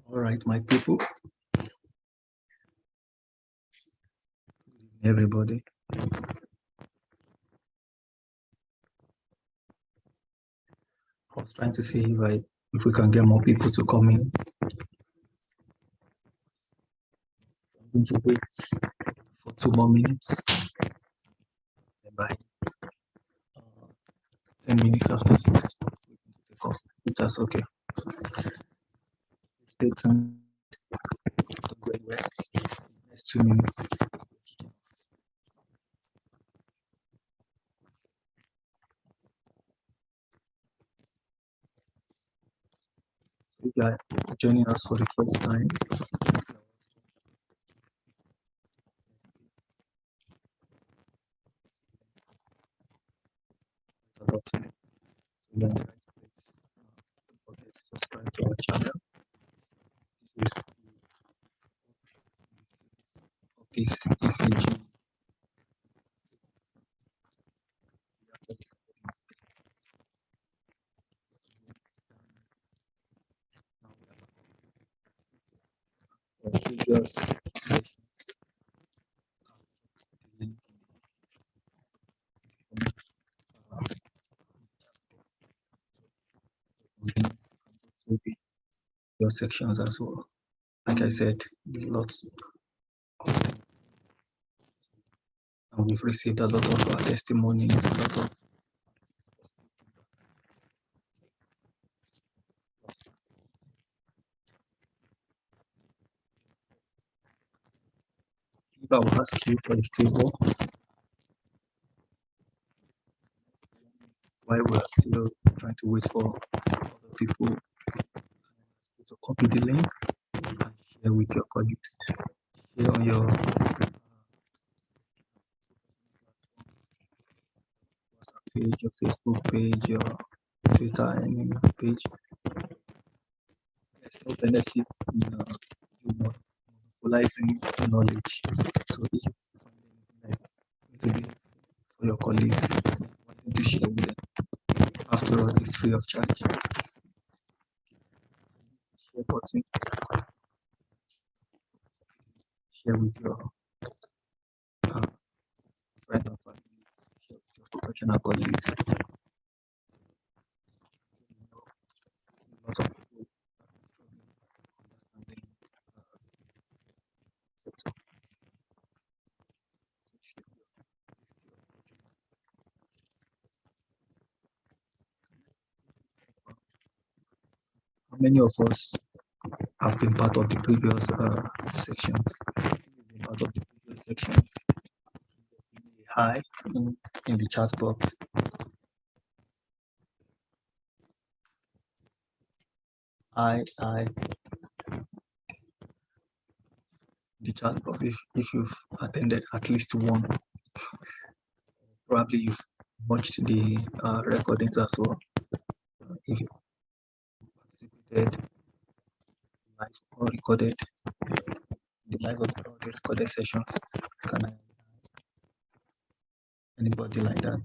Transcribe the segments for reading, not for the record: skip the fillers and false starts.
All right, my people. Everybody. I was trying to see if we can get more people to come in. So I'm going to wait for 2 more minutes. And by 10 minutes after 6, we can take off. If that's okay. Stay tuned. Don't go anywhere. Next 2 minutes. If you are joining us for the first time, subscribe to our channel. This is ECG. Previous sessions. Your sections as well. Like I said, lots of them. And we've received a lot of testimonies, a lot of if I will ask you for a favor while we are still trying to wait for other people to copy the link and share with your colleagues. Share on your WhatsApp page, your Facebook page, your Twitter, any page. There's no benefit in monopolizing knowledge. So if you find anything that's going to be for your colleagues, wanting to share with them, after all, it's free of charge. Share button. Share with your friends and family. Share with your professional colleagues. Lots of people understanding sector. How many of us have been part of the previous sections? Been part of the previous sections. Hi in the chat box. I the chat box if you've attended at least one. Probably you've watched the recordings as well. If you participated live or recorded the live or recorded sessions, can I anybody like that?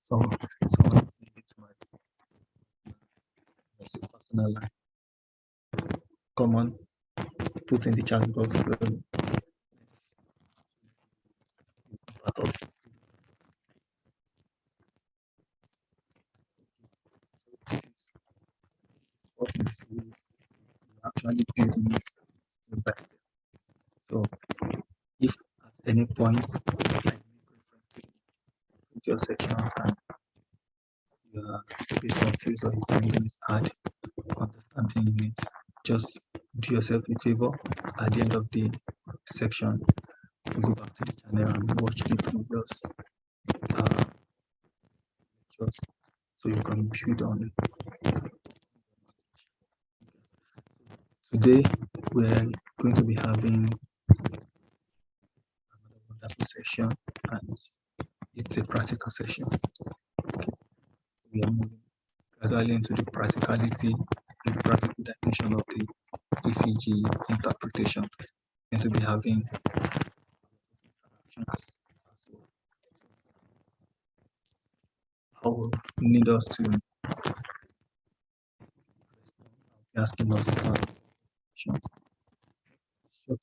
Someone it's my personal life. Come on, put in the chat box. Actually building it back. So if at any point I make reference to your sections and you are a bit confused or you find it's hard understanding it, just do yourself a favor at the end of the section, go back to the channel and watch the previous lectures so you can build on it. Today we are going to be having another wonderful session, and it's a practical session. Okay. So we are moving gradually into the practical dimension of the ECG interpretation, and to be having interactions as well. I will need us to asking us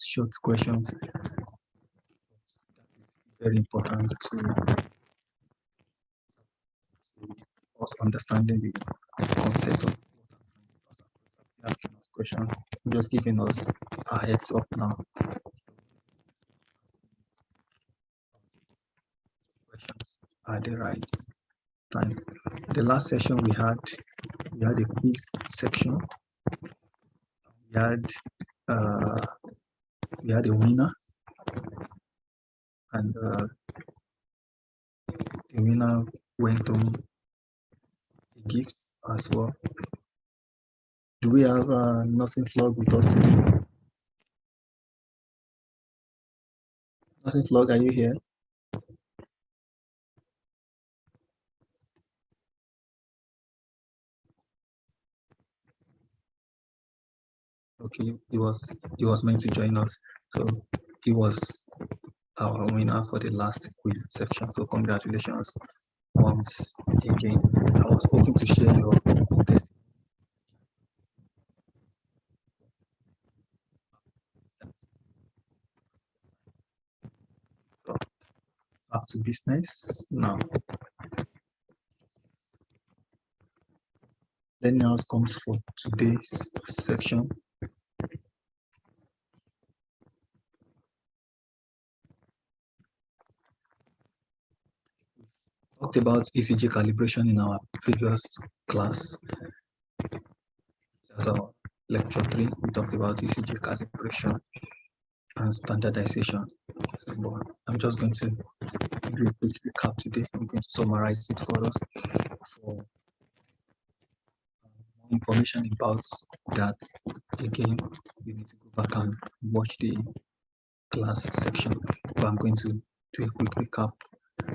short questions. That is very important to us understanding the concept of asking us questions, just giving us a heads up now. Questions are the right time. The last session we had a quiz section. We had a winner, and the winner went on gifts as well. Do we have Nursing Flog with us today? Nursing Flog, are you here? Okay, he was meant to join us, so he was our winner for the last quiz section. So congratulations once again. I was hoping to share your testimony. So back to business now. Learning outcomes for today's section. Talked about ECG calibration in our previous class. That's our lecture 3. We talked about ECG calibration and standardization. But I'm just going to do a quick recap today. I'm going to summarize it for us. For more information about that, again, you need to go back and watch the class section. But I'm going to do a quick recap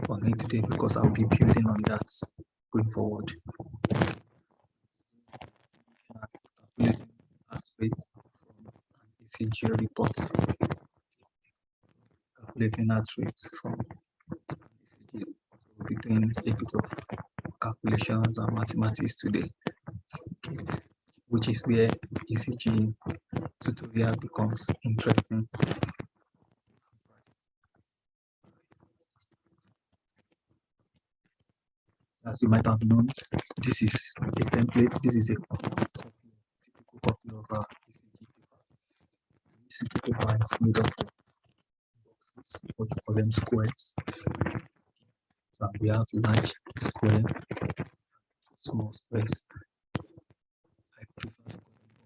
on it today because I'll be building on that going forward. Calculating heart rates from an ECG report. Calculating heart rates from ECG. We'll be doing a bit of calculations and mathematics today, which is where ECG tutorial becomes interesting. As you might have known, this is a template. This is a typical copy of our ECG paper. Is made up of boxes, what you call them squares. So we have large square, small squares. I prefer to call them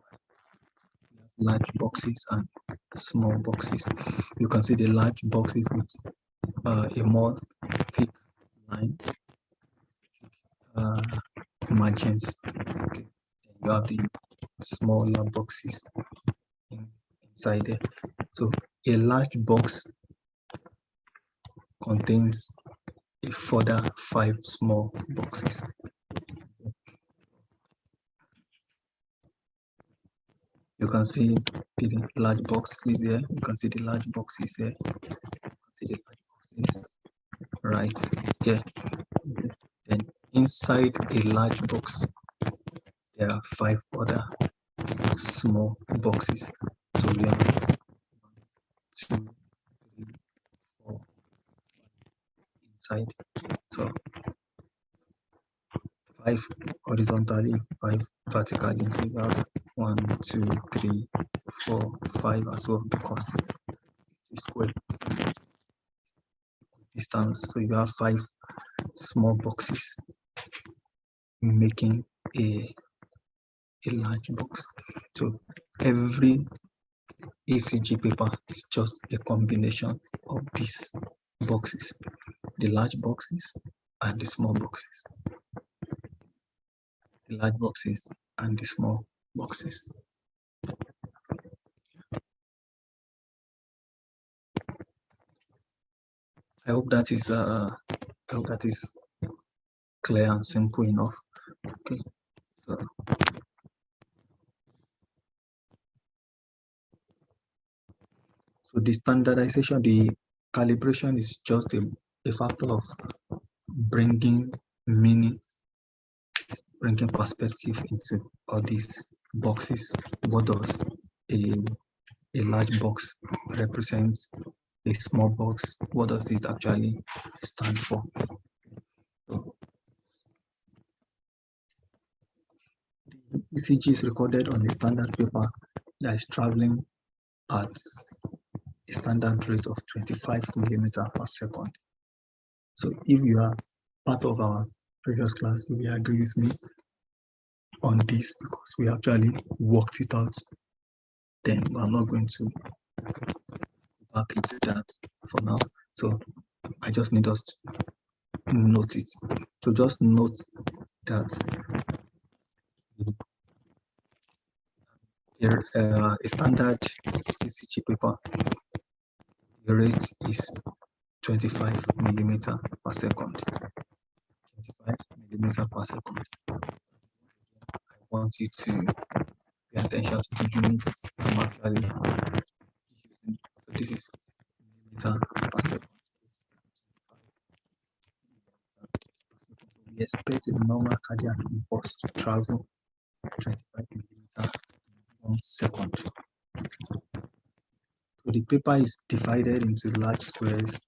boxes. We have large boxes and small boxes. You can see the large boxes with a more thick lines, margins. Okay. You have the smaller boxes inside there. So a large box contains a further 5 small boxes. You can see the large boxes here. You can see the large boxes here. You can see the large boxes right here. Then inside a large box, there are 5 other small boxes. So we have 1, 2, 3, 4, 5 inside. So 5 horizontally, 5 vertically. So we have 1, 2, 3, 4, 5 as well because it's square distance. So you have 5 small boxes making a large box. So every ECG paper is just a combination of these boxes, the large boxes and the small boxes, the large boxes and the small boxes. I hope that is clear and simple enough Okay, so the standardization, the calibration is just a factor of bringing meaning, bringing perspective into all these boxes. What does a large box represent? A small box, what does it actually stand for? So the ECG is recorded on a standard paper that is traveling at a standard rate of 25 millimeter per second. So if you are part of our previous class, you will agree with me on this because we actually worked it out. Then I'm not going to go back into that for now. So I just need us to note it. So just note that a standard ECG paper, the rate is 25 millimeter per second. 25 millimeter per second. I want you to pay attention to the units I'm actually using. So this is millimeter per second. We expect a normal cardiac impulse to travel 25 millimeter in 1 second. So the paper is divided into large squares.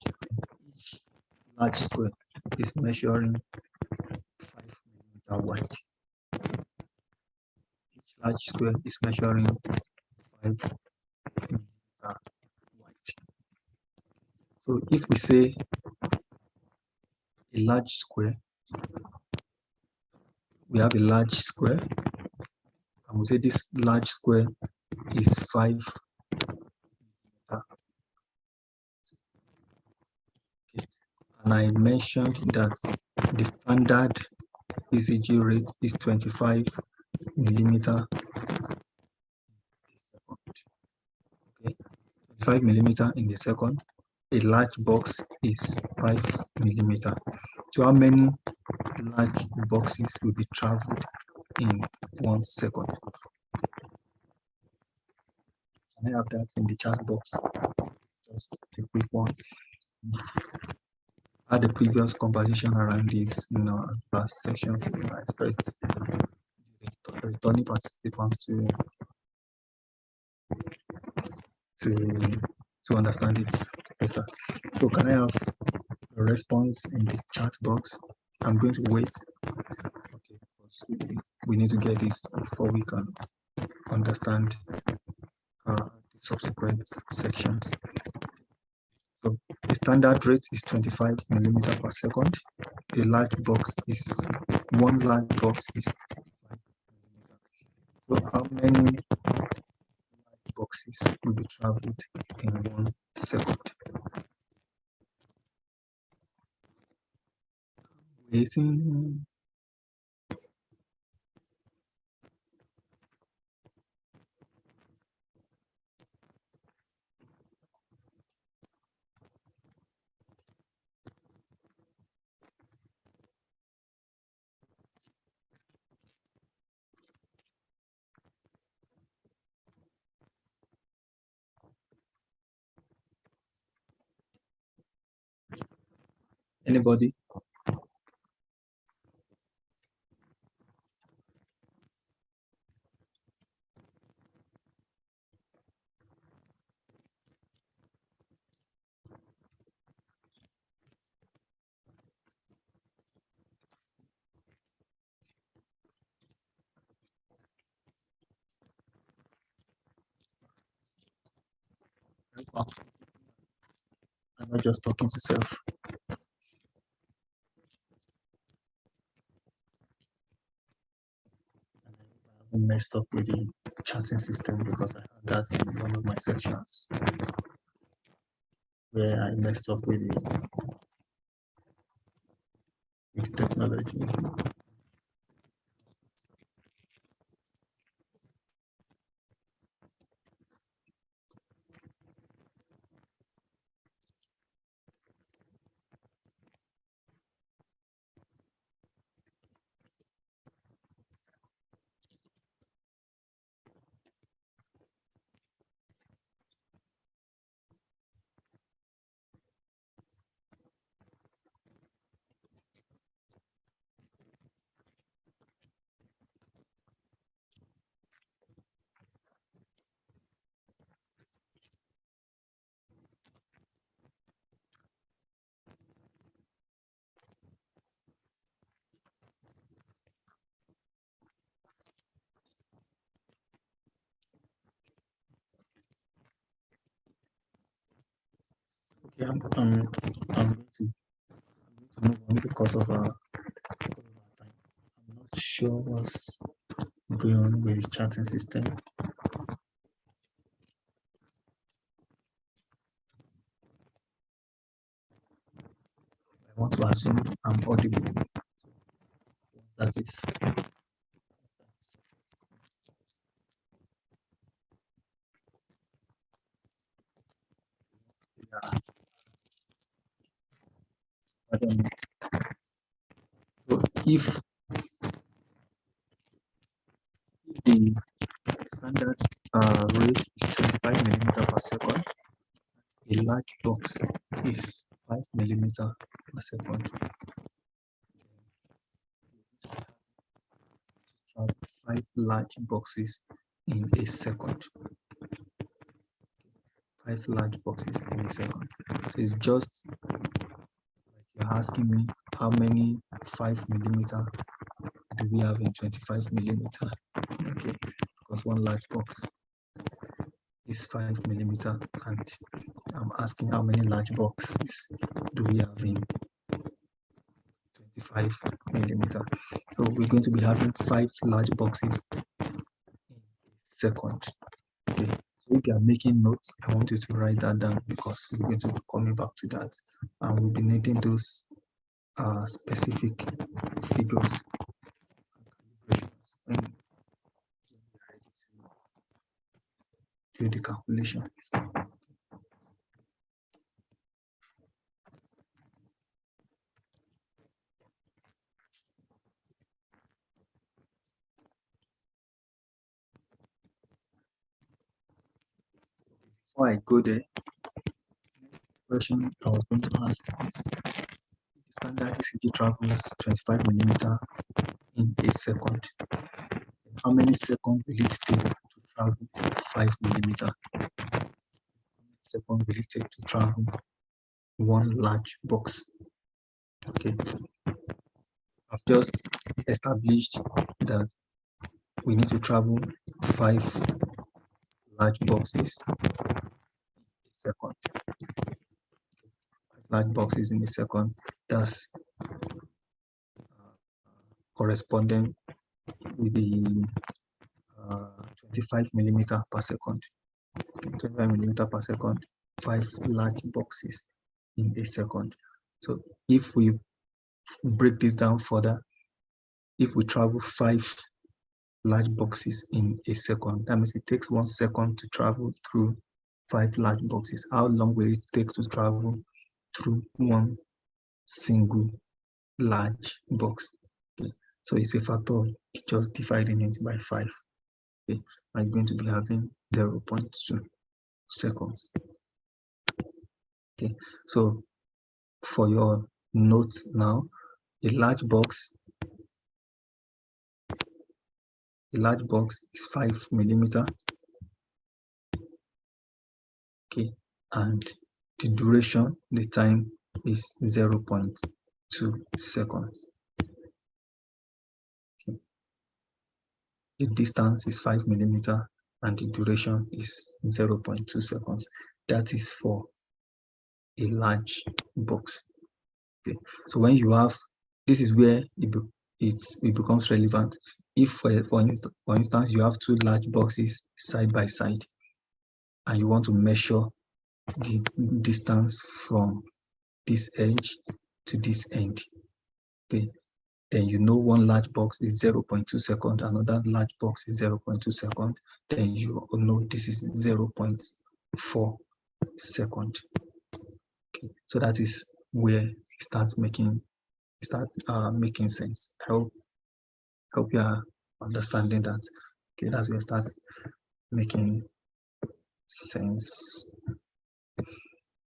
Each large square is measuring 5 millimeter wide. Each large square is measuring 5 millimeter wide. So if we say a large square, we have a large square, and we say this large square is 5 millimeter. Okay. And I mentioned that the standard ECG rate is 25 millimeter per second. Okay, 25 millimeter in a second. A large box is 5 millimeter. So how many large boxes will be traveled in 1 second? Can I have that in the chat box? Just a quick one. Had the previous conversation around this in our last sections. I expect the returning participants to understand it better. So can I have a response in the chat box? I'm going to wait. Okay, because we need to get this before we can understand the subsequent sections. So the standard rate is 25 millimeter per second. A large box is one large box is 5 millimeter. So how many large boxes will be traveled in 1 second? Waiting. Anybody? I'm not just talking to self. I messed up with the chatting system because I had that in one of my sections where I messed up with technology. Okay, I'm going to move on because of our time. I'm not sure what's going on with the chatting system. I want to assume I'm audible. That is. Yeah, I don't know. So if the standard rate is 25 millimeter per second, a large box is 5 millimeter per second. 5 large boxes in a second. 5 large boxes in a second. So it's just like you're asking me how many 5 millimeter do we have in 25 millimeter? Okay, because one large box is 5 millimeter, and I'm asking how many large boxes do we have in 25 millimeter. So we're going to be having 5 large boxes in a second. Okay, so if you are making notes, I want you to write that down because we're going to be coming back to that, and we'll be needing those specific figures and calibrations when we're ready to do the calculation. Before I go there, next question I was going to ask is, the standard ECG travels 25 millimeter in a second. How many seconds will it take to travel 5 millimeter? How many seconds will it take to travel one large box? Okay, I've just established that we need to travel 5 large boxes in a second. 5 large boxes in a second. That's corresponding with the 25 millimeter per second. 25 millimeter per second, 5 large boxes in a second. So if we break this down further, if we travel 5 large boxes in a second, that means it takes 1 second to travel through 5 large boxes. How long will it take to travel through one single large box? Okay. So it's a factor of just dividing it by 5. Okay. I'm going to be having 0.2 seconds. Okay, so for your notes now, a large box is 5 millimeter. Okay, and the duration, the time is 0.2 seconds. Okay. The distance is 5 millimeter and the duration is 0.2 seconds. That is for a large box. Okay, so when you have, this is where it becomes relevant. If for instance you have 2 large boxes side by side and you want to measure the distance from this edge to this end, okay, then you know one large box is 0.2 seconds, another large box is 0.2 seconds, then you know this is 0.4 seconds. Okay, so that is where it starts making sense. I hope you are understanding that. Okay, that's where it starts making sense.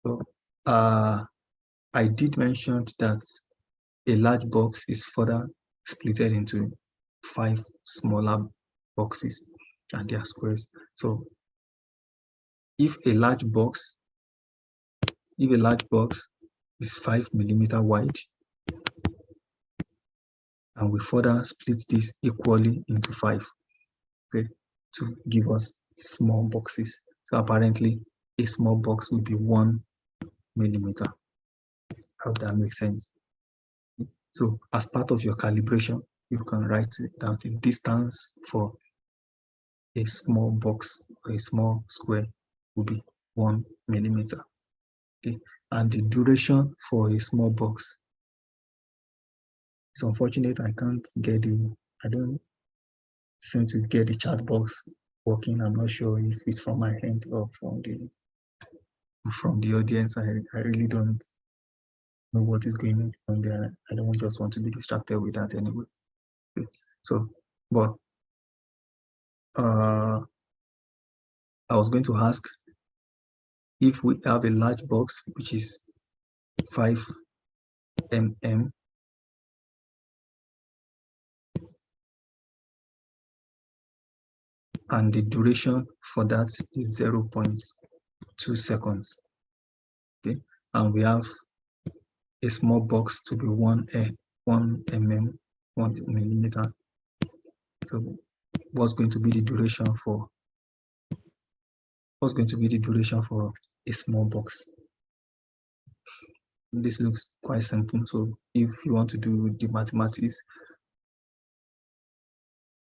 So I did mention that a large box is further splitted into 5 smaller boxes and their squares. So if a large box is 5 millimeter wide, and we further split this equally into 5, okay, to give us small boxes. So apparently a small box will be 1 millimeter. I hope that makes sense. So as part of your calibration, you can write it down. The distance for a small box or a small square will be 1 millimeter. Okay, and the duration for a small box. It's unfortunate I can't get I don't seem to get the chat box working. I'm not sure if it's from my end or from the audience. I really don't know what is going on there. I don't just want to be distracted with that anyway. Okay. So, but I was going to ask if we have a large box which is 5 mm and the duration for that is 0.2 seconds. Okay, and we have a small box to be 1 mm, 1 millimeter. So what's going to be the duration for a small box? This looks quite simple. So if you want to do the mathematics,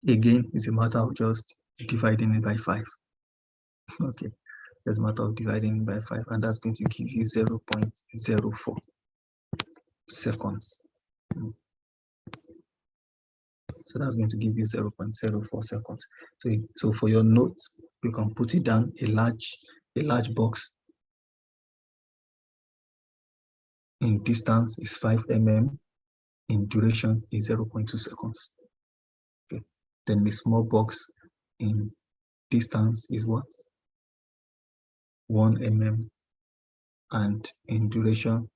again, it's a matter of just dividing it by 5. Okay, it's a matter of dividing it by 5, and that's going to give you 0.04 seconds. So that's going to give you 0.04 seconds. So for your notes, you can put it down a large box in distance is 5 mm, in duration is 0.2 seconds. Okay. Then the small box in distance is what? 1 mm, and in duration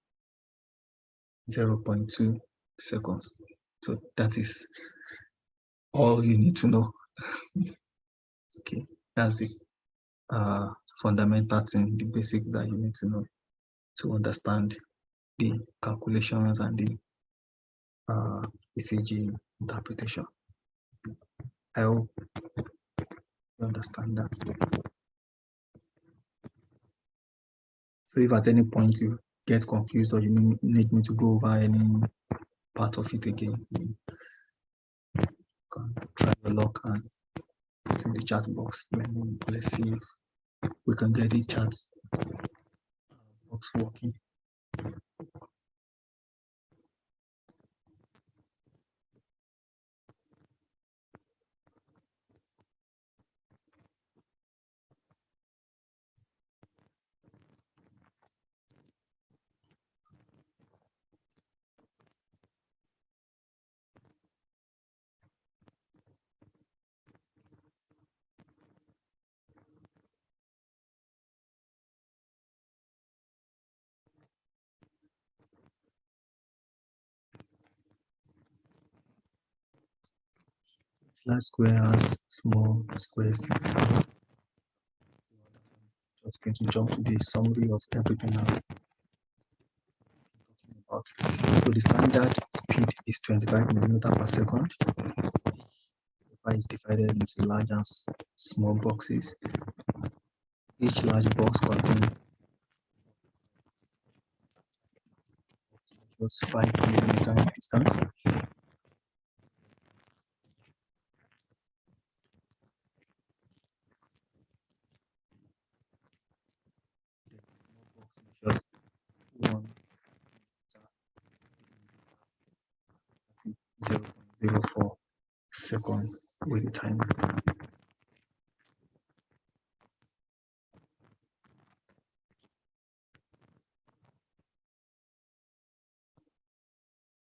0.2 seconds. So that is all you need to know. Okay, that's the fundamental thing, the basic that you need to know to understand the calculations and the ECG interpretation. I hope you understand that. So if at any point you get confused or you need me to go over any part of it again, you can try your luck and put in the chat box. Let's see if we can get the chat box working. Large square has small squares. Just going to jump to the summary of everything I'm talking about. So the standard speed is 25 millimeter per second. Paper is divided into large and small boxes. Each large box contains just 5 millimeter in distance. Just 0.04 seconds with the time.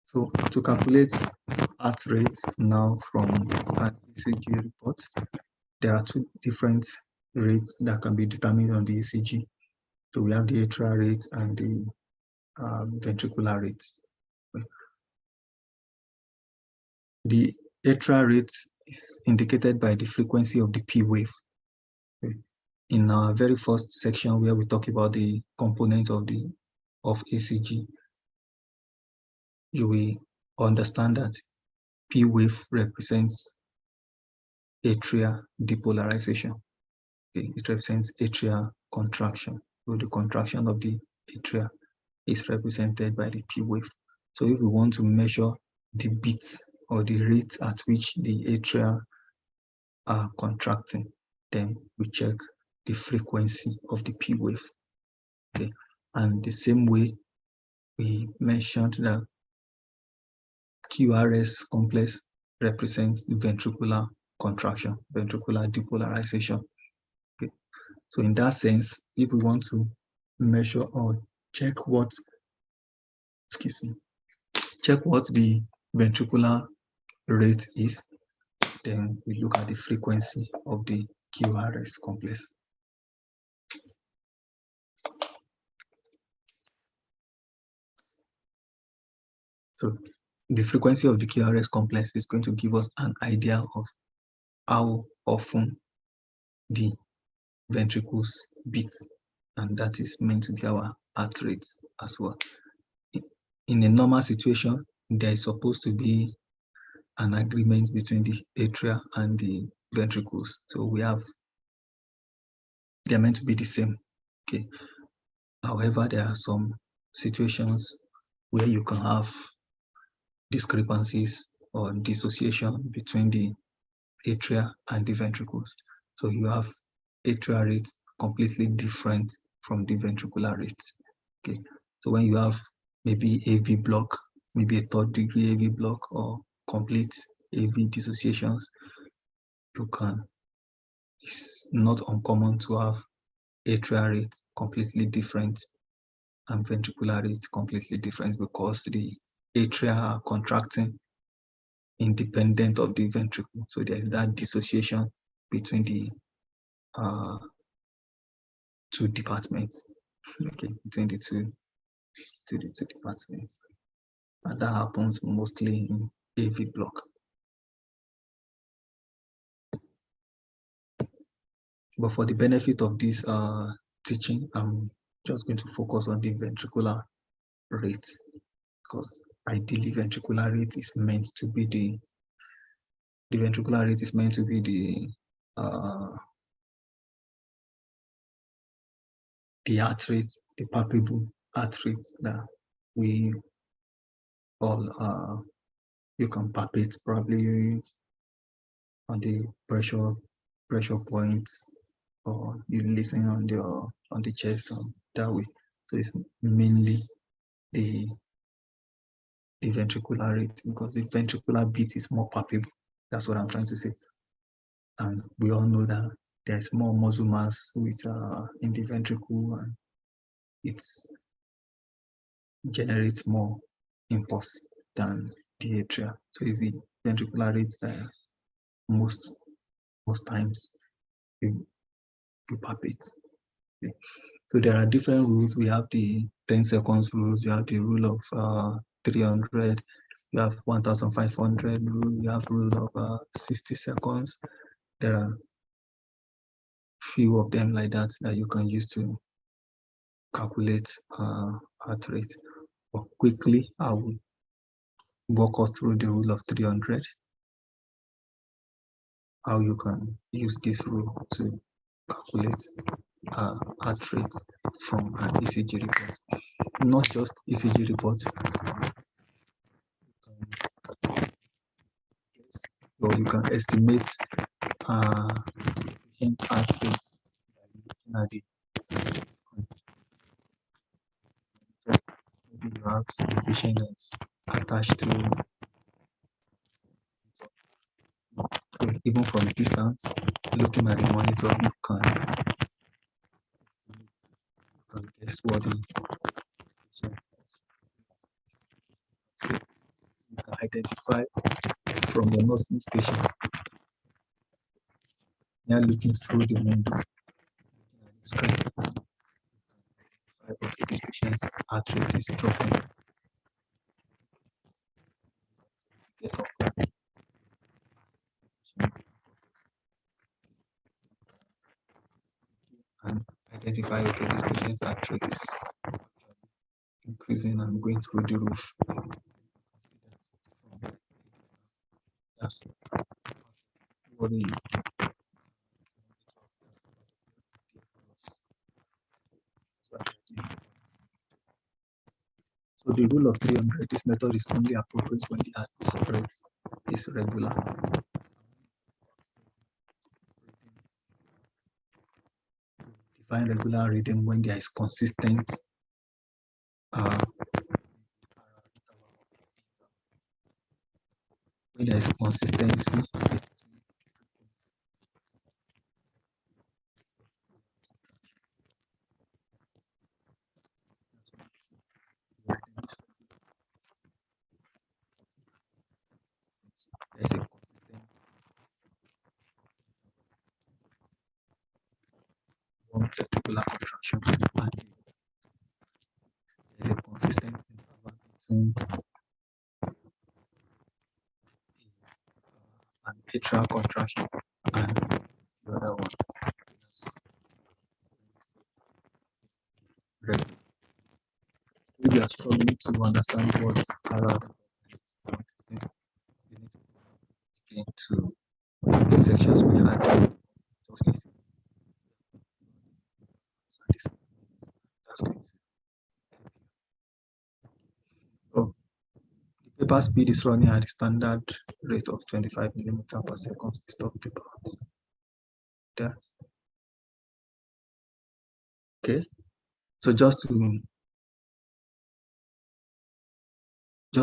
So to calculate heart rate now from an ECG report, there are 2 different rates that can be determined on the ECG. So we have the atrial rate and the ventricular rate. The atrial rate is indicated by the frequency of the P wave. In our very first section where we talk about the component of ECG, you will understand that P wave represents atrial depolarization. Okay, it represents atrial contraction, so the contraction of the atria is represented by the P wave. So if we want to measure the beats or the rate at which the atria are contracting, then we check the frequency of the P wave. Okay, and the same way we mentioned that QRS complex represents the ventricular contraction, ventricular depolarization. Okay, so in that sense, if we want to measure or check what, check what the ventricular rate is, then we look at the frequency of the QRS complex. So the frequency of the QRS complex is going to give us an idea of how often the ventricles beat, and that is meant to be our heart rate as well. In a normal situation, there is supposed to be an agreement between the atria and the ventricles. So they're meant to be the same. Okay. However, there are some situations where you can have discrepancies or dissociation between the atria and the ventricles. So you have atrial rates completely different from the ventricular rates. Okay. So when you have maybe AV block, maybe a third degree AV block or complete AV dissociations, it's not uncommon to have atrial rate completely different and ventricular rate completely different, because the atria are contracting independent of the ventricle. So there's that dissociation between the two departments. Okay, between the two departments. And that happens mostly in AV block. But for the benefit of this teaching, I'm just going to focus on the ventricular rate, because ideally ventricular rate is meant to be the ventricular rate is meant to be the heart rate, the palpable heart rate that we all you can palpate probably on the pressure points, or you listen on the chest that way. So it's mainly the ventricular rate, because the ventricular beat is more palpable. That's what I'm trying to say. And we all know that there's more muscle mass in the ventricle, and it generates more impulse than the atria. So it's the ventricular rate that most times you palpate. Okay. So there are different rules. We have the 10 seconds rules. You have the rule of 300. You have 1,500 rule. You have rule of 60 seconds. There are few of them like that you can use to calculate heart rate. But quickly, I will walk us through the rule of 300. How you can use this rule to calculate heart rate from an ECG report. Not just ECG report, or you can estimate patient heart rate by looking at the maybe you have a patient that's attached to, even from distance, looking at the monitor, you can guess what the patient you can identify from the nursing station. You're looking through the window, looking at the screen. Okay, this patient's heart rate is dropping. Get up and identify, okay, this patient's heart rate is increasing and going through the roof. That's what the So the rule of 300, this method is only appropriate when the heart rate is regular. Define regular rhythm when there is consistent when there is consistency. There is a consistent one particular contraction and there is a consistent interval between an atrial contraction and the other one. Right. If you are struggling to understand what's around, you need to get into the sections we had. That's great. So the paper speed is running at the standard rate of 25 millimeters per second. We talked about that. Okay. So just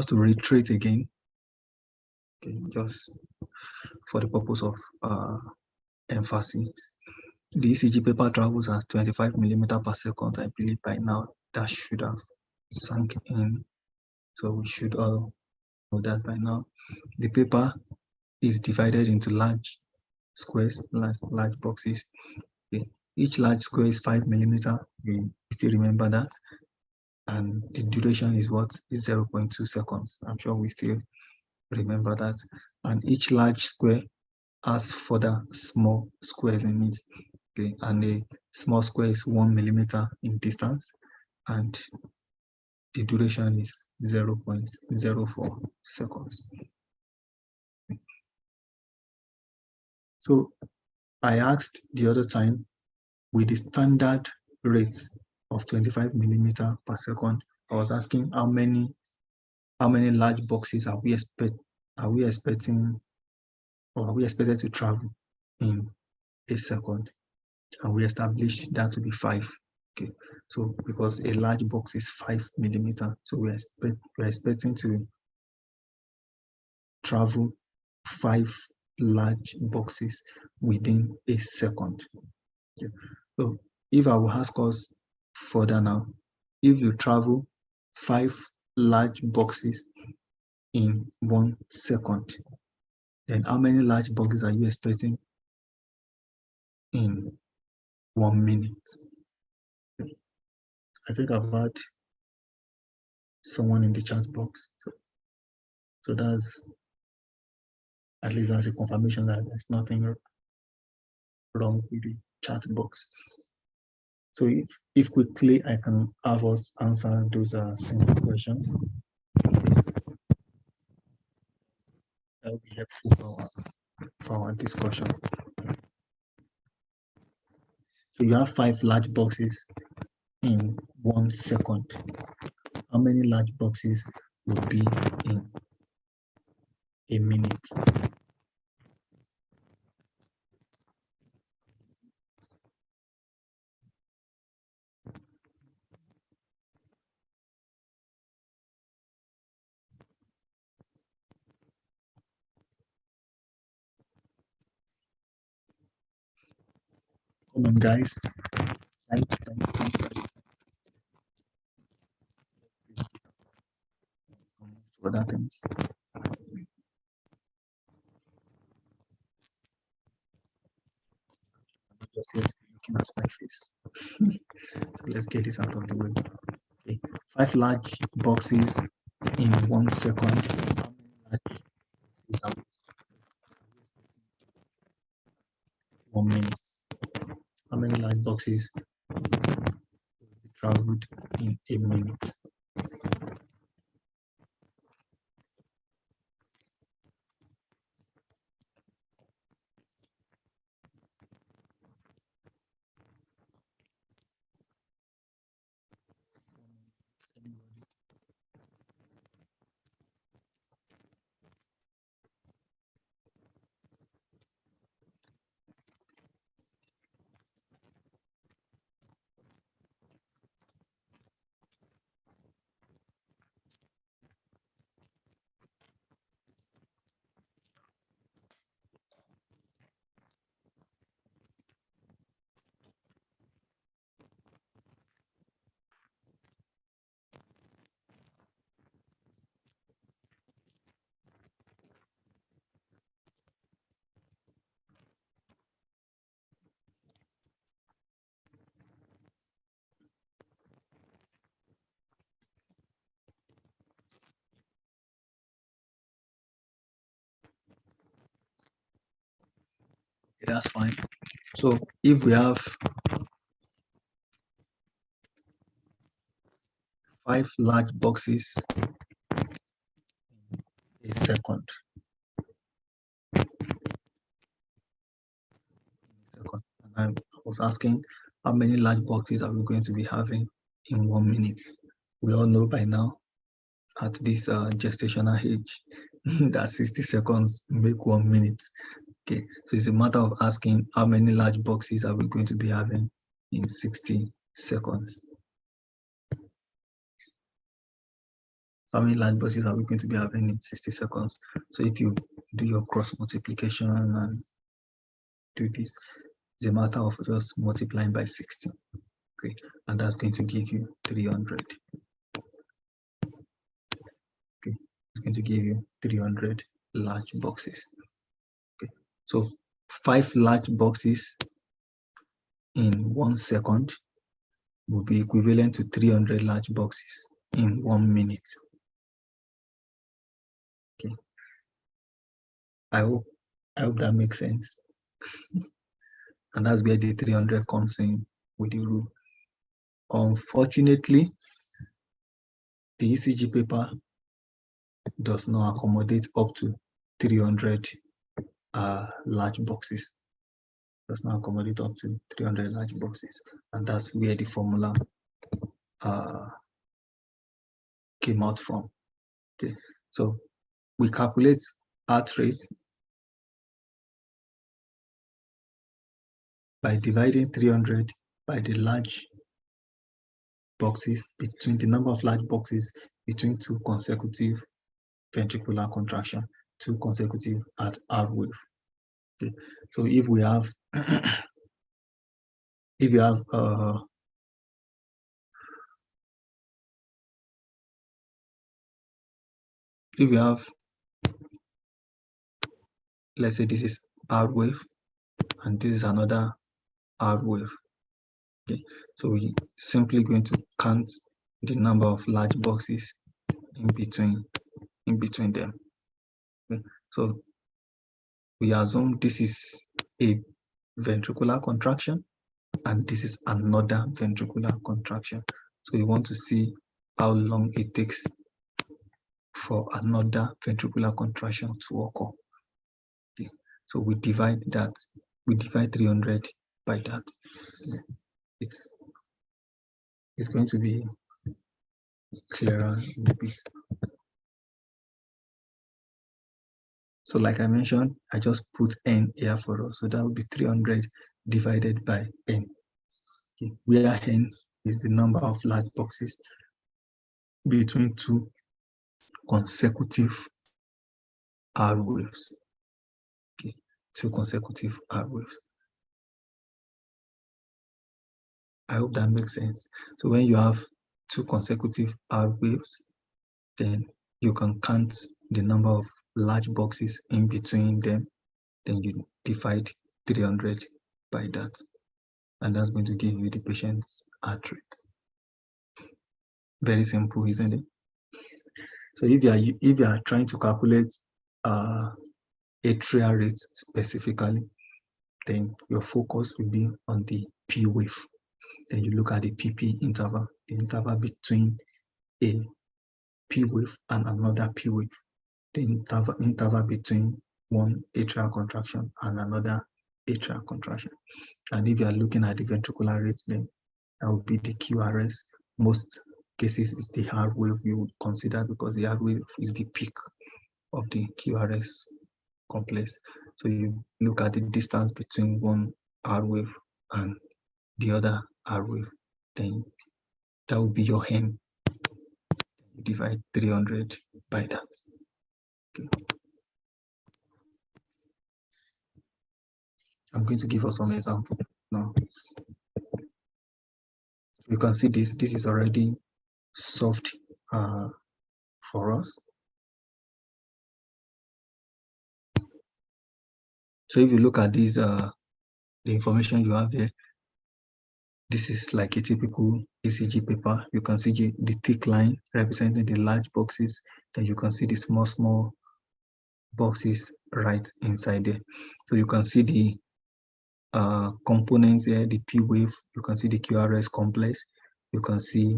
to reiterate again, okay, just for the purpose of emphasis, the ECG paper travels at 25 millimeters per second. I believe by now that should have sunk in. So we should all know that by now. The paper is divided into large squares, large boxes. Okay. Each large square is 5 millimeters. We still remember that. And the duration is what? Is 0.2 seconds. I'm sure we still remember that. And each large square has further small squares in it. Okay. And a small square is 1 millimeter in distance. And the duration is 0.04 seconds. So I asked the other time, with the standard rate of 25 millimeters per second, I was asking how many large boxes are we expecting or are we expected to travel in a second? And we established that to be 5. Okay, so because a large box is 5 millimeters, so we're expecting to travel 5 large boxes within a second. Okay. So if I will ask us further now, if you travel 5 large boxes in 1 second, then how many large boxes are you expecting in 1 minute? I think I've had someone in the chat box. So that's, at least that's a confirmation that there's nothing wrong with the chat box. So if quickly I can have us answer those simple questions, that will be helpful for our discussion. So you have 5 large boxes in 1 second. How many large boxes would be in a minute? Come on, guys. For that things. Just looking at my face. So let's get this out of the way. Okay. 5 large boxes in 1 second. How many large boxes 1 minute? How many large boxes will be traveled in a minute? that's fine. So if we have 5 large boxes a second, and I was asking how many large boxes are we going to be having in 1 minute? We all know by now at this gestational age that 60 seconds make 1 minute. Okay, so it's a matter of asking how many large boxes are we going to be having in 60 seconds. How many large boxes are we going to be having in 60 seconds? So if you do your cross multiplication and do this, it's a matter of just multiplying by 60. Okay, and that's going to give you 300. Okay, it's going to give you 300 large boxes. Okay, so 5 large boxes in 1 second will be equivalent to 300 large boxes in 1 minute. Okay, I hope that makes sense. And that's where the 300 comes in with the rule. Unfortunately, the ECG paper does not accommodate up to 300 large boxes. Does not accommodate up to 300 large boxes, and that's where the formula came out from. Okay, so we calculate heart rate by dividing 300 by the large boxes between the number of large boxes between 2 consecutive ventricular contraction, 2 consecutive at heart wave. Okay, so if we have if you have let's say this is heart wave and this is another heart wave. Okay, so we simply going to count the number of large boxes in between them. Okay, so we assume this is a ventricular contraction and this is another ventricular contraction. So we want to see how long it takes for another ventricular contraction to occur. Okay, so we divide 300 by that. It's going to be clearer in a bit. So like I mentioned, I just put n here for us. So that would be 300 divided by n. Okay, where n is the number of large boxes between 2 consecutive R waves. Okay, 2 consecutive R waves. I hope that makes sense. So when you have 2 consecutive R waves, then you can count the number of large boxes in between them, then you divide 300 by that, and that's going to give you the patient's heart rate. Very simple, isn't it? So if you are trying to calculate atrial rate specifically, then your focus will be on the P wave. Then you look at the PP interval, the interval between a P wave and another P wave, the interval between one atrial contraction and another atrial contraction. And if you are looking at the ventricular rate, then that would be the QRS. Most cases is the heart wave you would consider, because the heart wave is the peak of the QRS complex. So you look at the distance between one heart wave and the other heart wave, then that would be your n. You divide 300 by that. Okay. I'm going to give us some example now. You can see this is already solved for us. So if you look at this, the information you have here, this is like a typical ECG paper. You can see the thick line representing the large boxes, then you can see the small boxes right inside there. So you can see components here, the P wave, you can see the QRS complex, you can see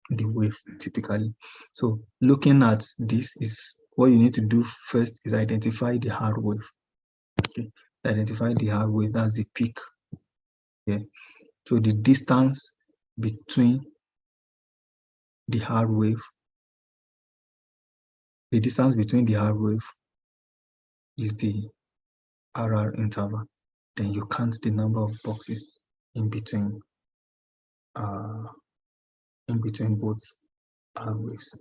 the wave typically. So looking at this, is what you need to do first is identify the hard wave. Okay, identify the hard wave, that's the peak. Yeah. So the distance between the hard wave, the distance between the hard wave is the RR interval. Then you count the number of boxes in between both hard waves.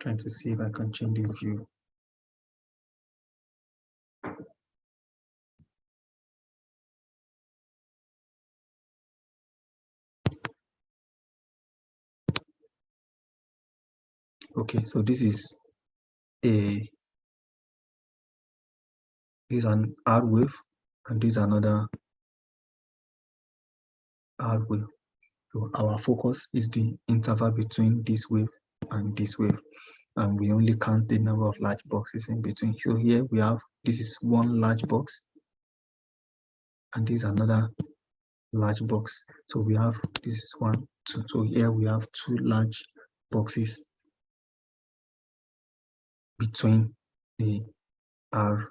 Trying to see if I can change the view. Okay, so this is an R wave, and this is another R wave. So our focus is the interval between this wave and this wave, and we only count the number of large boxes in between. So here we have, this is one large box, and this is another large box. So we have, this is 1, 2. So here we have 2 large boxes between the R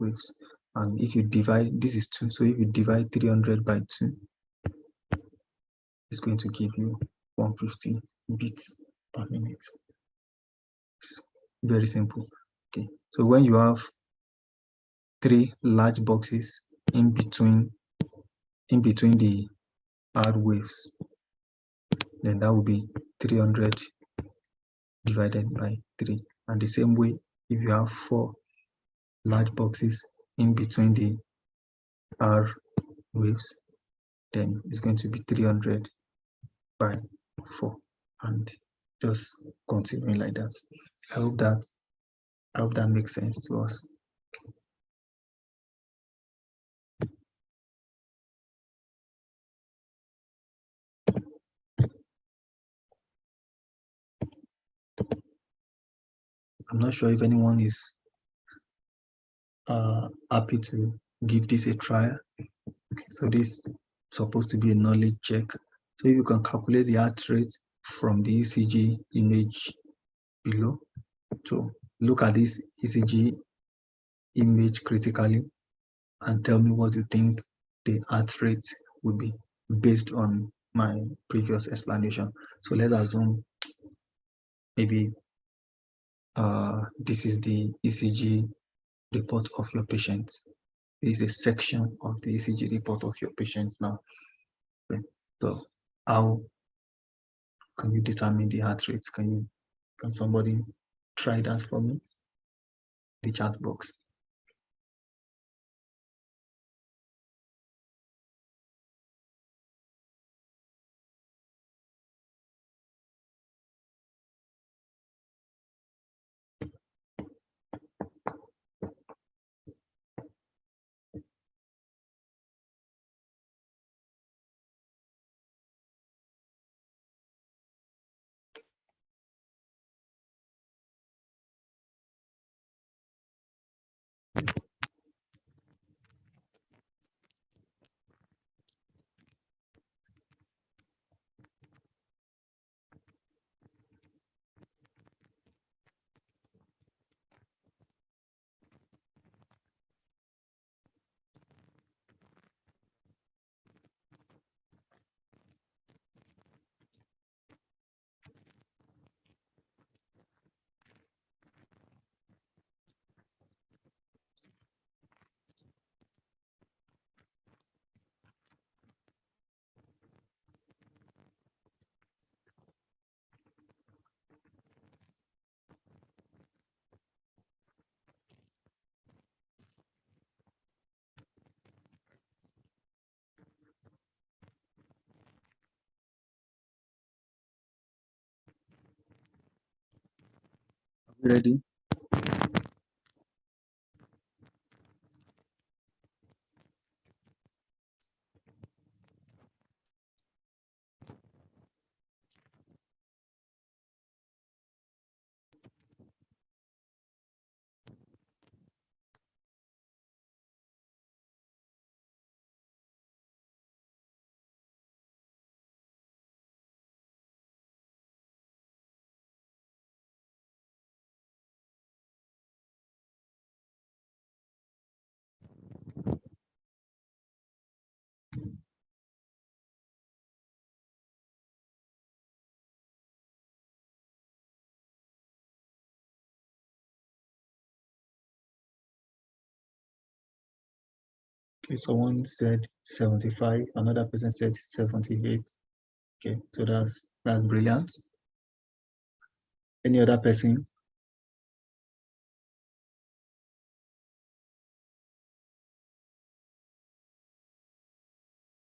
waves. And if you divide, this is 2, so if you divide 300 by 2, it's going to give you 150 beats per minute. It's very simple. Okay, so when you have 3 large boxes in between the R waves, then that will be 300 divided by 3. And the same way, if you have 4 large boxes in between the R waves, then it's going to be 300 by 4, and just continuing like that. I hope that makes sense to us. I'm not sure if anyone is happy to give this a try. Okay, so this is supposed to be a knowledge check. So you can calculate the heart rate from the ECG image below. So look at this ECG image critically and tell me what you think the heart rate would be based on my previous explanation. So let's assume maybe this is the ECG report of your patient. This is a section of the ECG report of your patient now. Okay. So how can you determine the heart rate? Can somebody try that for me? The chat box. Are we ready? Okay, someone said 75, another person said 78. Okay, so that's brilliant. Any other person?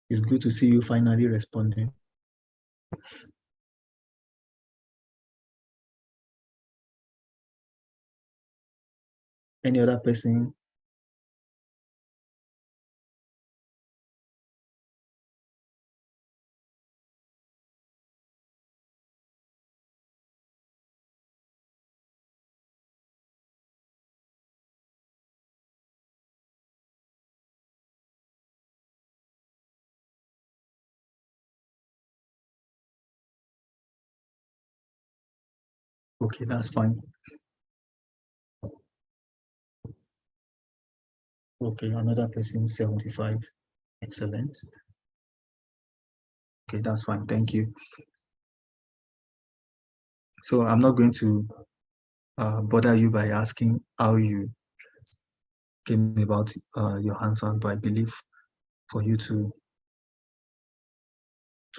It's good to see you finally responding. Any other person? Okay, that's fine. Okay, another person 75. Excellent. Okay, that's fine. Thank you. So I'm not going to bother you by asking how you came about your answer, but I believe for you to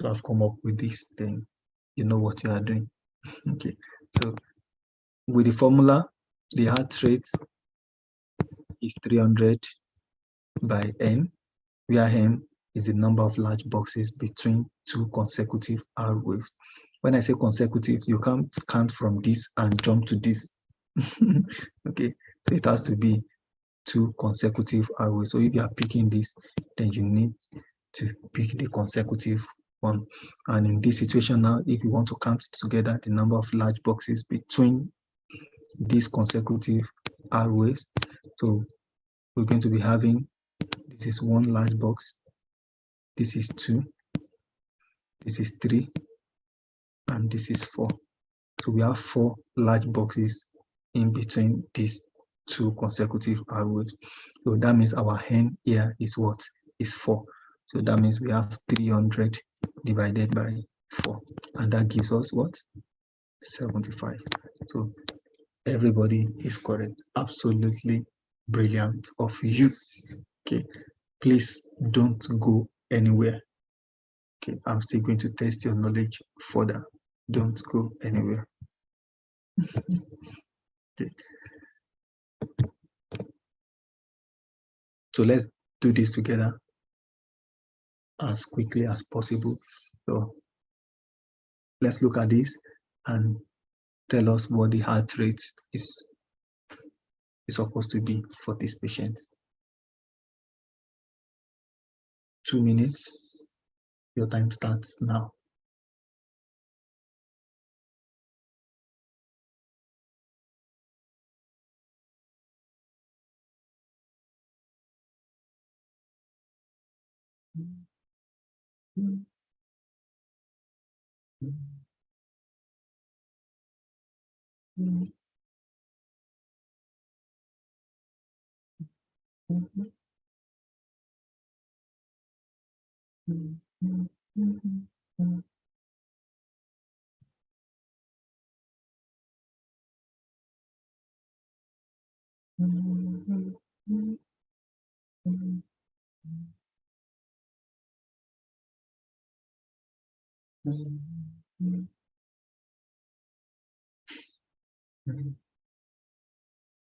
have come up with this, then you know what you are doing. Okay, so with the formula, the heart rate is 300 by n, where n is the number of large boxes between two consecutive R waves. When I say consecutive, you can't count from this and jump to this. Okay, so it has to be two consecutive R waves. So if you are picking this, then you need to pick the consecutive one. And in this situation now, if you want to count together the number of large boxes between these consecutive R waves, so we're going to be having, this is one large box, this is two, this is three, and this is four. So we have four large boxes in between these two consecutive R waves. So that means our n here is what? Is 4. So that means we have 300 divided by 4. And that gives us what? 75. So everybody is correct. Absolutely brilliant of you. Okay, please don't go anywhere. Okay, I'm still going to test your knowledge further. Don't go anywhere. Okay. So let's do this together as quickly as possible. So let's look at this and tell us what the heart rate is supposed to be for this patient. 2 minutes. Your time starts now.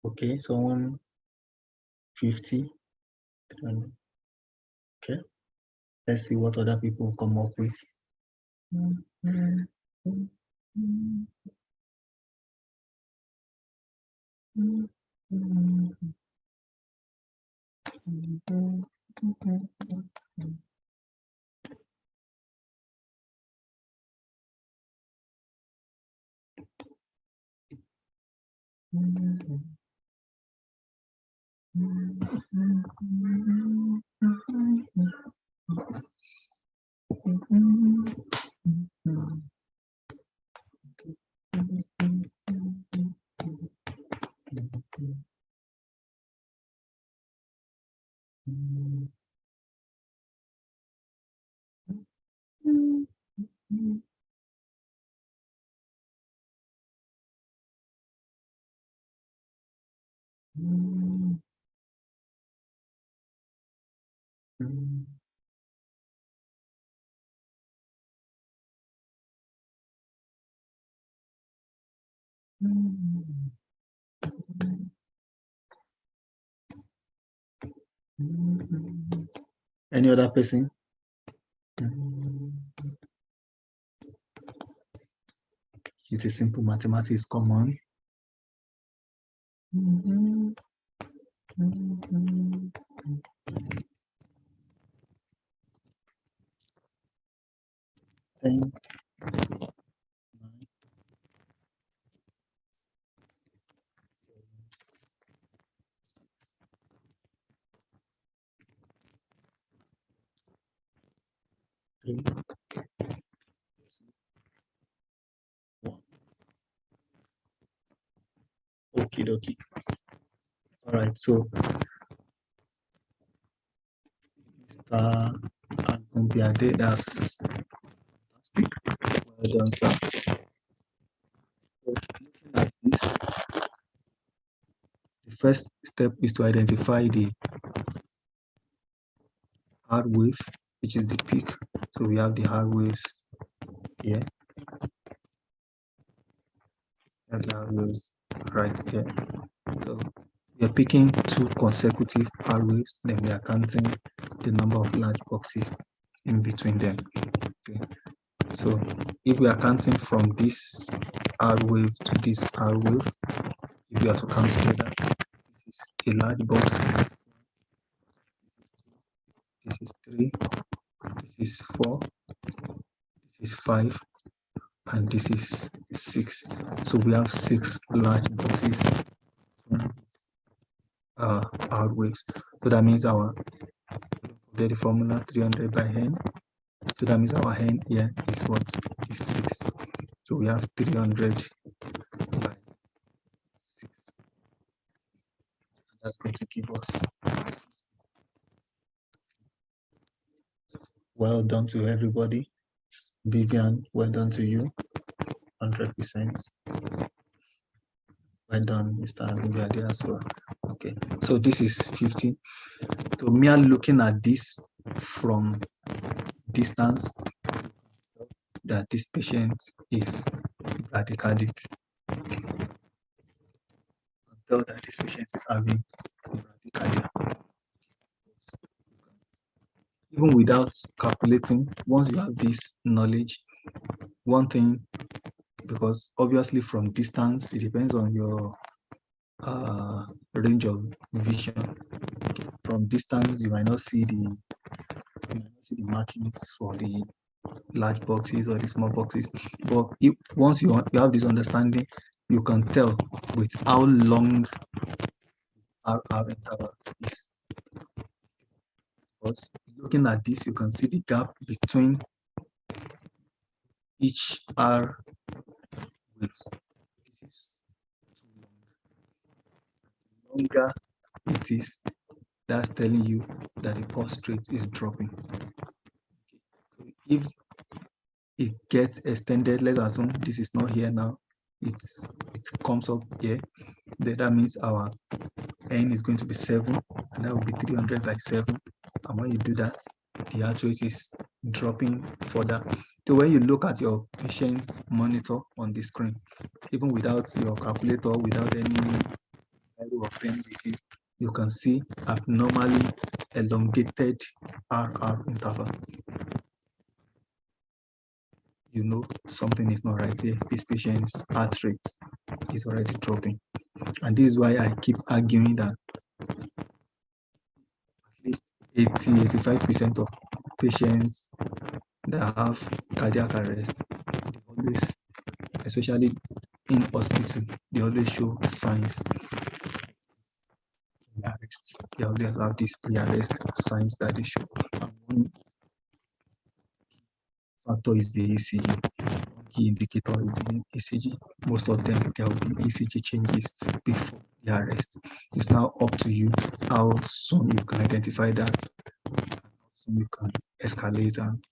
Okay, so 150. Okay, let's see what other people come up with. Any other person? It is simple mathematics common. Ten, 9, 3, 1. Okie dokie. All right, so Mr. Agumbiade, that's fantastic. Well done, sir. So looking at this, the first step is to identify the R wave, which is the peak. So we have the R waves here. And the R waves right here. So we are picking 2 consecutive R waves, then we are counting the number of large boxes in between them. Okay. So if we are counting from this R wave to this R wave, if you have to count together, this is a large box, this is 3, this is 4, this is 5, and this is 6. So we have 6 large boxes R waves. So that means our, the formula 300 by n. So that means our n here is what? Is 6. So we have 300 by 6. That's going to give us. Well done to everybody. Vivian, well done to you. 100%. Well done, Mr. Vivian as well. Okay, so this is 50. So me looking at this from distance, that this patient is bradycardic. Tell that this patient is having bradycardia. Even without calculating, once you have this knowledge, one thing, because obviously from distance, it depends on your range of vision. From distance, you might not see the markings for the large boxes or the small boxes, but if once you have this understanding, you can tell with how long our interval is. Because looking at this, you can see the gap between each R wave. This is too long. The longer it is, that's telling you that the pulse rate is dropping. So if it gets extended, let's assume this is not here now, it comes up here, then that means our n is going to be 7, and that will be 300 by 7. And when you do that, the heart rate is dropping further. So when you look at your patient's monitor on the screen, even without your calculator, without any value or pen with it, you can see abnormally elongated RR interval. You know something is not right here. This patient's heart rate is already dropping. And this is why I keep arguing that at least 80-85% of patients that have cardiac arrest, they always, especially in hospital, they always show signs. They always have these pre-arrest signs that they show. And one factor is the ECG. One key indicator is the ECG. Most of them, there will be ECG changes before the arrest. It's now up to you how soon you can identify that, how soon you can escalate, and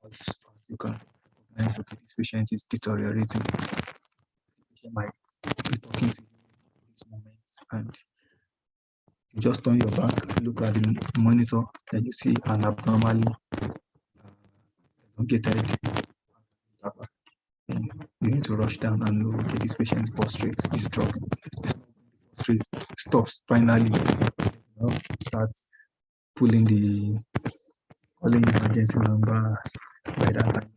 how fast you can recognize, okay, this patient is deteriorating. The patient might be talking to you in these moments, and You just turn your back, look at the monitor, then you see an abnormally elongated upper. Then you need to rush down and know, okay, this patient is prostrate, is dropping. It's not prostrate, stops finally, starts pulling calling the emergency number by that time.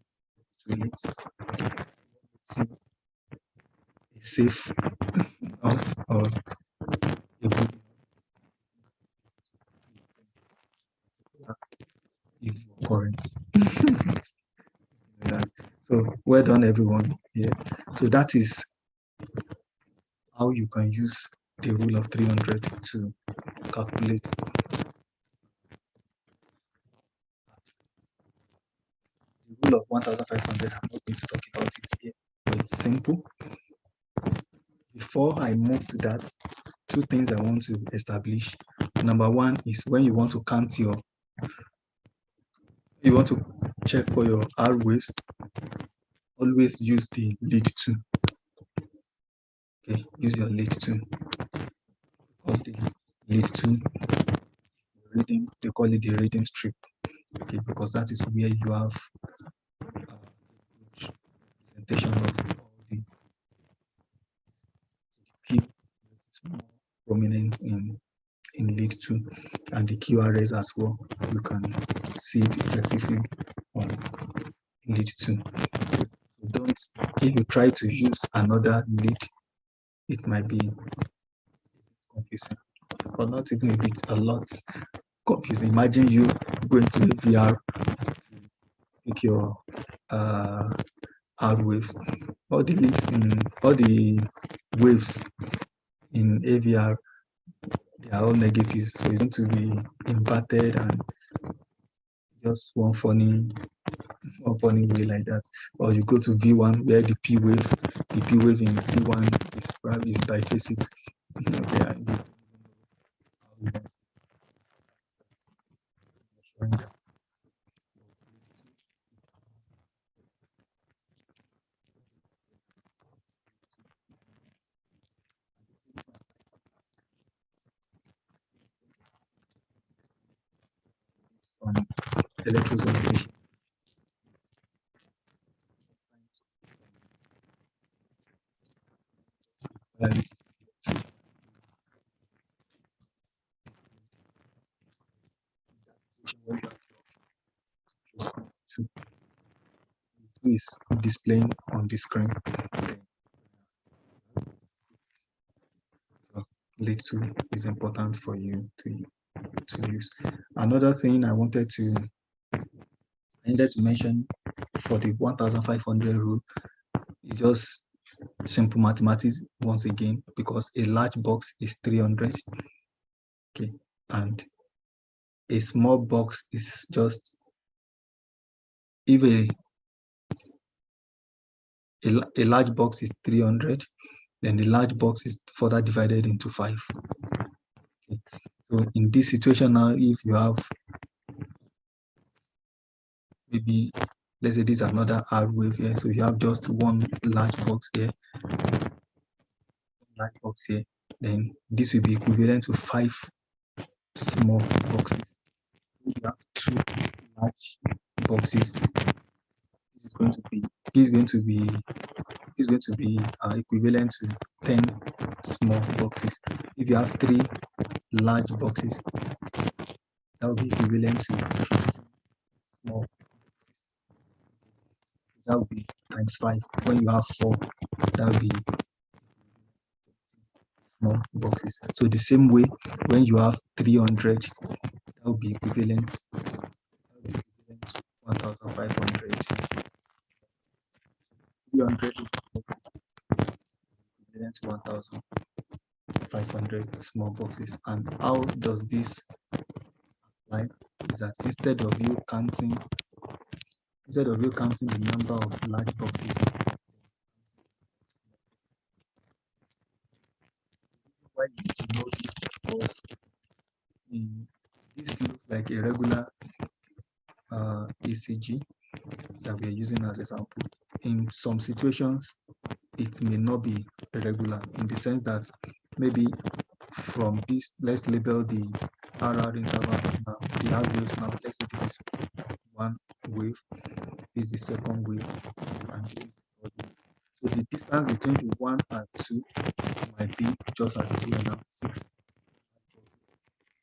See a safe house or a good occurrence. So well done, everyone. Yeah. So that is how you can use the rule of 300 to calculate. The rule of 1500, I'm not going to talk about it here, but it's simple. Before I move to that, two things I want to establish. Number one is when you want to count you want to check for your R waves, always use the lead 2. Okay, use your lead 2. Because the lead 2 reading, they call it the reading strip. Okay, because that is where you have representation of all the P is more prominent in lead 2, and the QRS as well. You can see it effectively on lead 2. So don't, if you try to use another lead, it might be confusing, or not even a bit, a lot confusing. Imagine you going to AVR to pick your R wave. All the leads in all the waves in AVR, they are all negative, so it's going to be inverted and just one funny way like that. Or you go to V1 where the P wave in V1 is probably biphasic. Okay, on electrodes. Is displaying on the screen. So lead 2 is important for you to use. Another thing I needed to mention for the 1500 rule is just simple mathematics once again, because a large box is 300, okay, and a small box is just, if a large box is 300, then the large box is further divided into 5. Okay. So in this situation now, if you have maybe, let's say this is another R wave here, so you have just one large box here, then this will be equivalent to 5 small boxes. If you have 2 large boxes, this is going to be equivalent to 10 small boxes. If you have 3 large boxes, that will be equivalent to 15 small boxes. That will be times 5. When you have 4, that will be small boxes. So the same way, when you have 300, that will be equivalent to 1500. 300 equivalent to 1500 small boxes. And how does this apply? Is that instead of you counting the number of large boxes, why you need to know this? Because this looks like a regular ECG that we are using as example. In some situations, it may not be regular, in the sense that maybe from this, let's label the RR interval now, the R waves now. Let's say this is one wave, this is the second wave, and this is the third wave. So the distance between the 1 and 2 might be just as it is now, 6.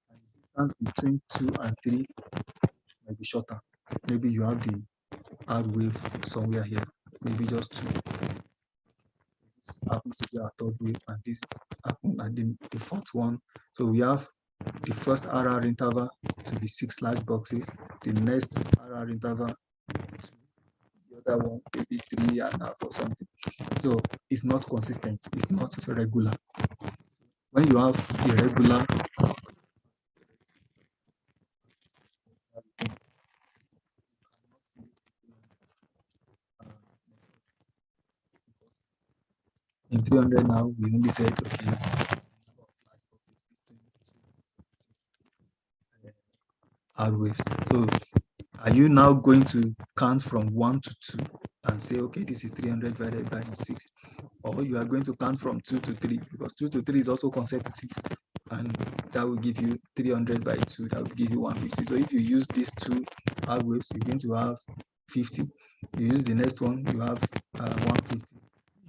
And the distance between 2 and 3 might be shorter. Maybe you have the R wave somewhere here, maybe just 2. This happens to be our third wave, and this happens, and then the fourth one. So we have the first RR interval to be 6 large boxes, the next RR interval to the other one maybe 3.5 or something. So it's not consistent, it's not regular. When you have irregular, in 300 now, we only said, okay, R waves. So are you now going to count from 1 to 2 and say, okay, this is 300 divided by 6? Or you are going to count from 2 to 3, because 2 to 3 is also consecutive, and that will give you 300 by 2, that will give you 150. So if you use these two R waves, you're going to have 50. You use the next one, you have 150.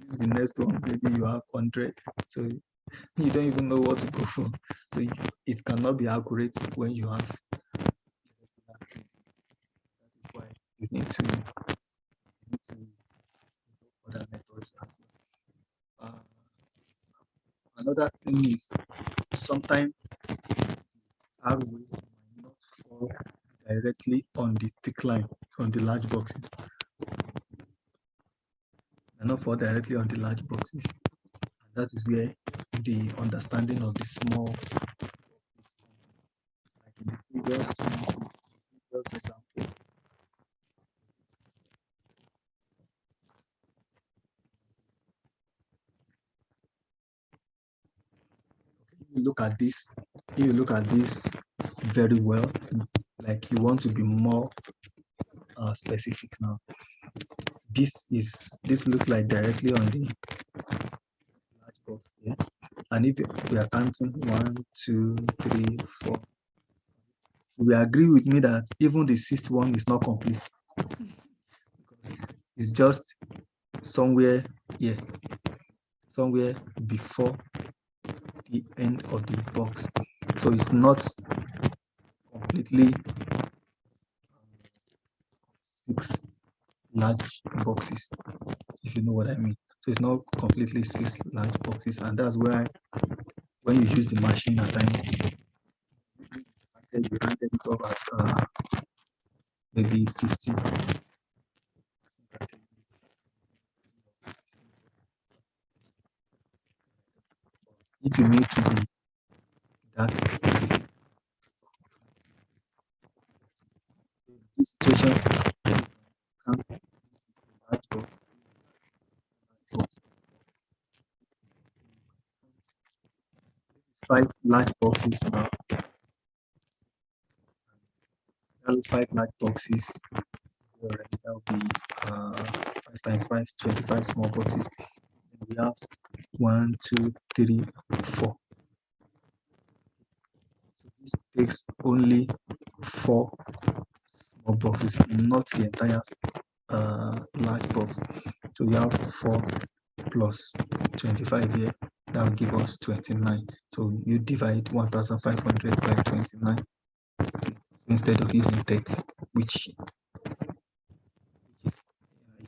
Use the next one, maybe you have 100. So you don't even know what to go for. So it cannot be accurate when you have. That is why you need to do other methods as well. Another thing is, sometimes R wave might not fall directly on the thick line, on the large boxes. They not fall directly on the large boxes. And that is where the understanding of the small, like in the previous example, you look at this, if you look at this very well, like you want to be more specific now. This looks like directly on the large box here. And if we are counting 1, 2, 3, 4, we agree with me that even the sixth one is not complete, because it's just somewhere here, somewhere before the end of the box. So it's not completely 6 large boxes, if you know what I mean. So it's not completely 6 large boxes, and that's why when you use the machine at times, you handle it up at maybe 50. If you need to be that specific, this situation counts large box, 5 large boxes now. 5 large boxes, that will be 5 times 5, 25 small boxes. And we have 1, 2, 3, 4. So this takes only 4 small boxes, not the entire large box. So we have 4 plus 25 here, that will give us 29. So you divide 1500 by 29 instead of using 30, which is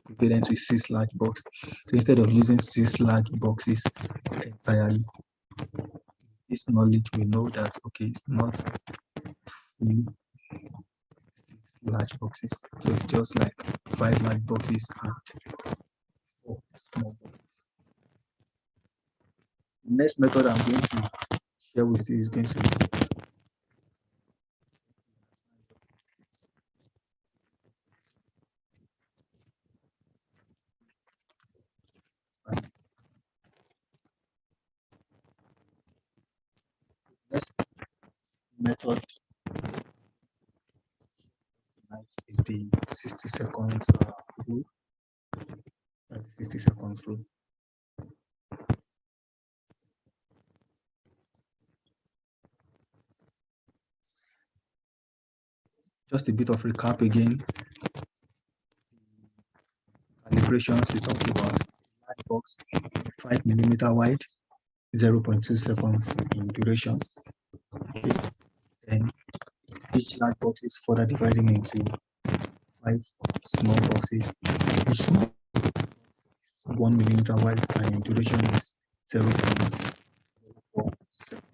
equivalent to 6 large boxes. So instead of using 6 large boxes entirely, this knowledge, we know that okay, it's not fully 6 large boxes. So it's just like 5 large boxes and 4 small boxes. The next method I'm going to share with you is going to be next method tonight is the 60 seconds rule. That's the 60 seconds rule. just a bit of recap again. Calibrations we talked about. Large box, 5 millimeter wide, 0.2 seconds in duration. Okay. Then each large box is further dividing into 5 small boxes. Each small 1 millimeter wide and in duration is 0.04 seconds.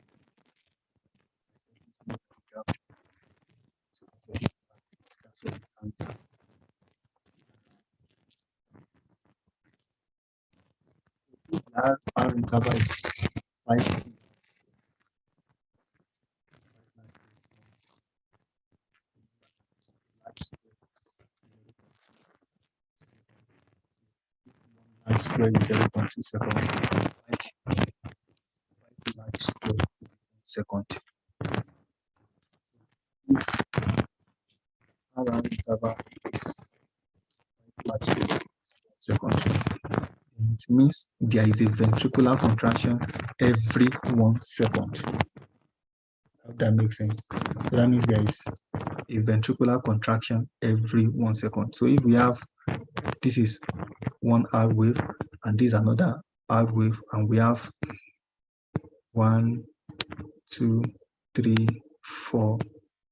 That's what it counts. Our interval is 5. Large square is 0.2 seconds. 5 large square second. If our interval is large square second, it means there is a ventricular contraction every 1 second. Hope that makes sense. So that means there is a ventricular contraction every 1 second. So if we have, this is one R wave and this is another R wave, and we have 1, 2, 3, 4,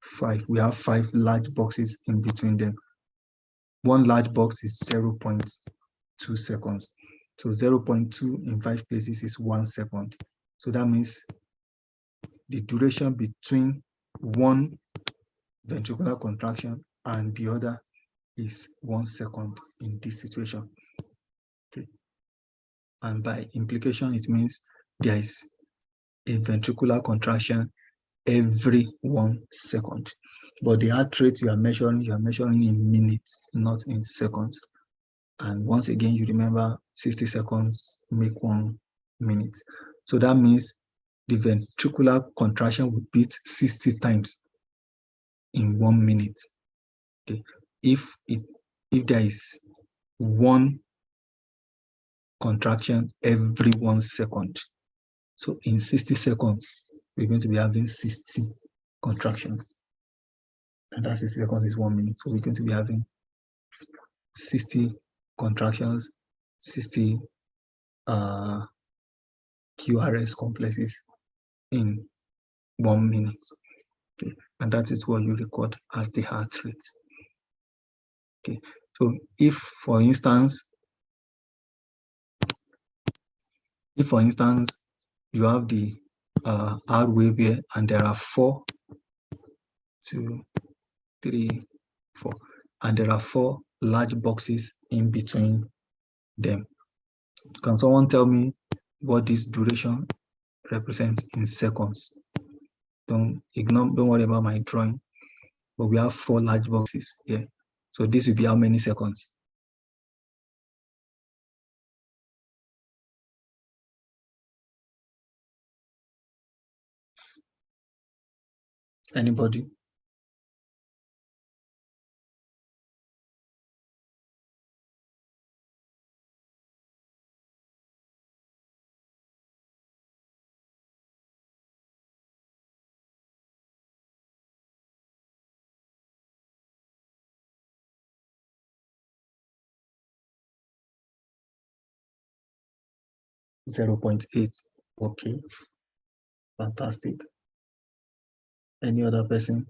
5. We have 5 large boxes in between them. One large box is 0.2 seconds. So 0.2 in 5 places is 1 second. So that means the duration between one ventricular contraction and the other is 1 second in this situation. Okay. And by implication, it means there is a ventricular contraction every 1 second. But the heart rate you are measuring in minutes, not in seconds. And once again, you remember 60 seconds make 1 minute. So that means the ventricular contraction will beat 60 times in 1 minute. Okay. If there is 1 contraction every 1 second, so in 60 seconds, we're going to be having 60 contractions. And that 60 seconds is 1 minute. So we're going to be having 60 contractions, 60 QRS complexes in 1 minute. Okay. And that is what you record as the heart rate. Okay. So if for instance you have the R wave here and there are 4, 2, 3, 4, and there are 4 large boxes in between them. Can someone tell me what this duration represents in seconds? Don't worry about my drawing, but we have 4 large boxes here. So this will be how many seconds? Anybody? .8. Okay, fantastic. Any other person?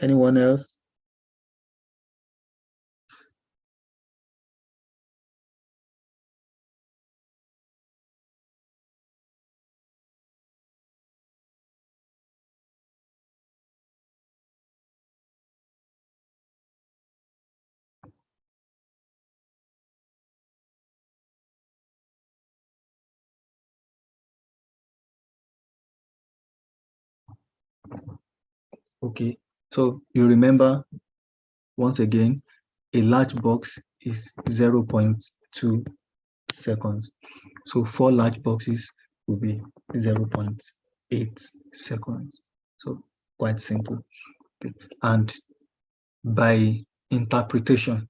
Anyone else? Okay, so you remember, once again, a large box is 0.2 seconds. So 4 large boxes will be 0.8 seconds. So quite simple. Okay. And by interpretation,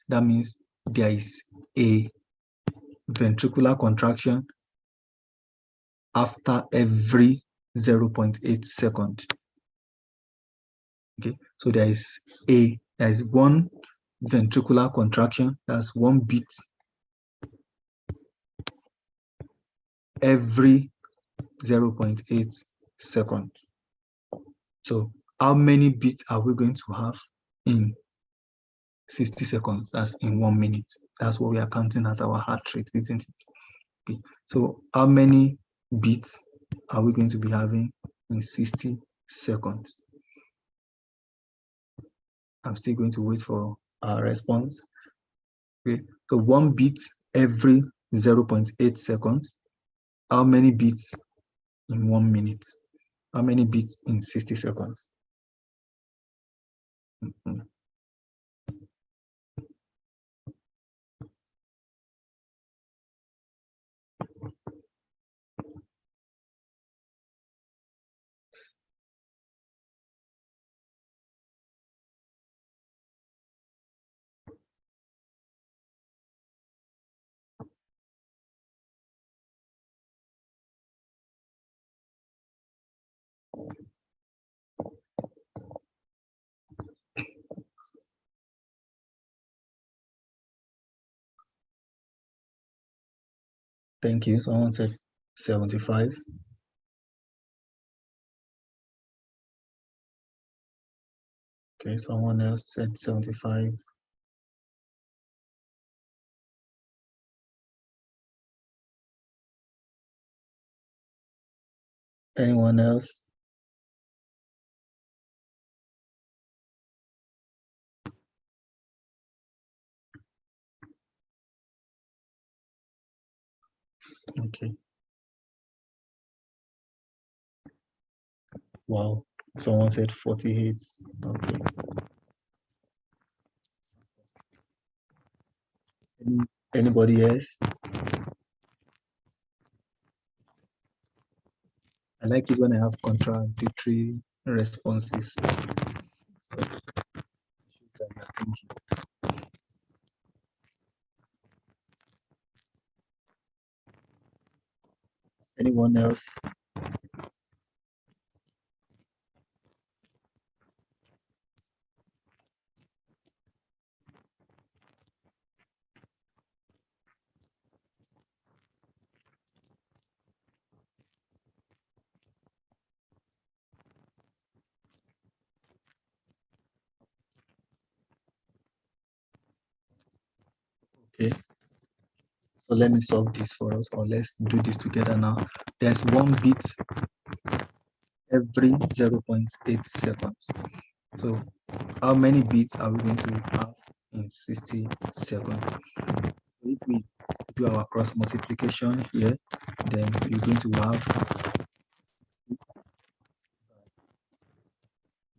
that means there is a ventricular contraction after every 0.8 second. Okay, so there is one ventricular contraction, that's one beat every 0.8 seconds. So how many beats are we going to have in 60 seconds? That's in 1 minute. That's what we are counting as our heart rate, isn't it? Okay. So how many beats are we going to be having in 60 seconds? I'm still going to wait for our response. Okay. So 1 beat every 0.8 seconds. How many beats in 1 minute? How many beats in 60 seconds? Thank you. Someone said 75. Okay, someone else said 75. Anyone else? Okay. Wow. Someone said 48. Okay. Anybody else? I like it when I have contradictory responses. So, anyone else? Okay. So let me solve this for us, or let's do this together now. There's 1 beat every 0.8 seconds. So how many beats are we going to have in 60 seconds? If we do our cross multiplication here, then you're going to have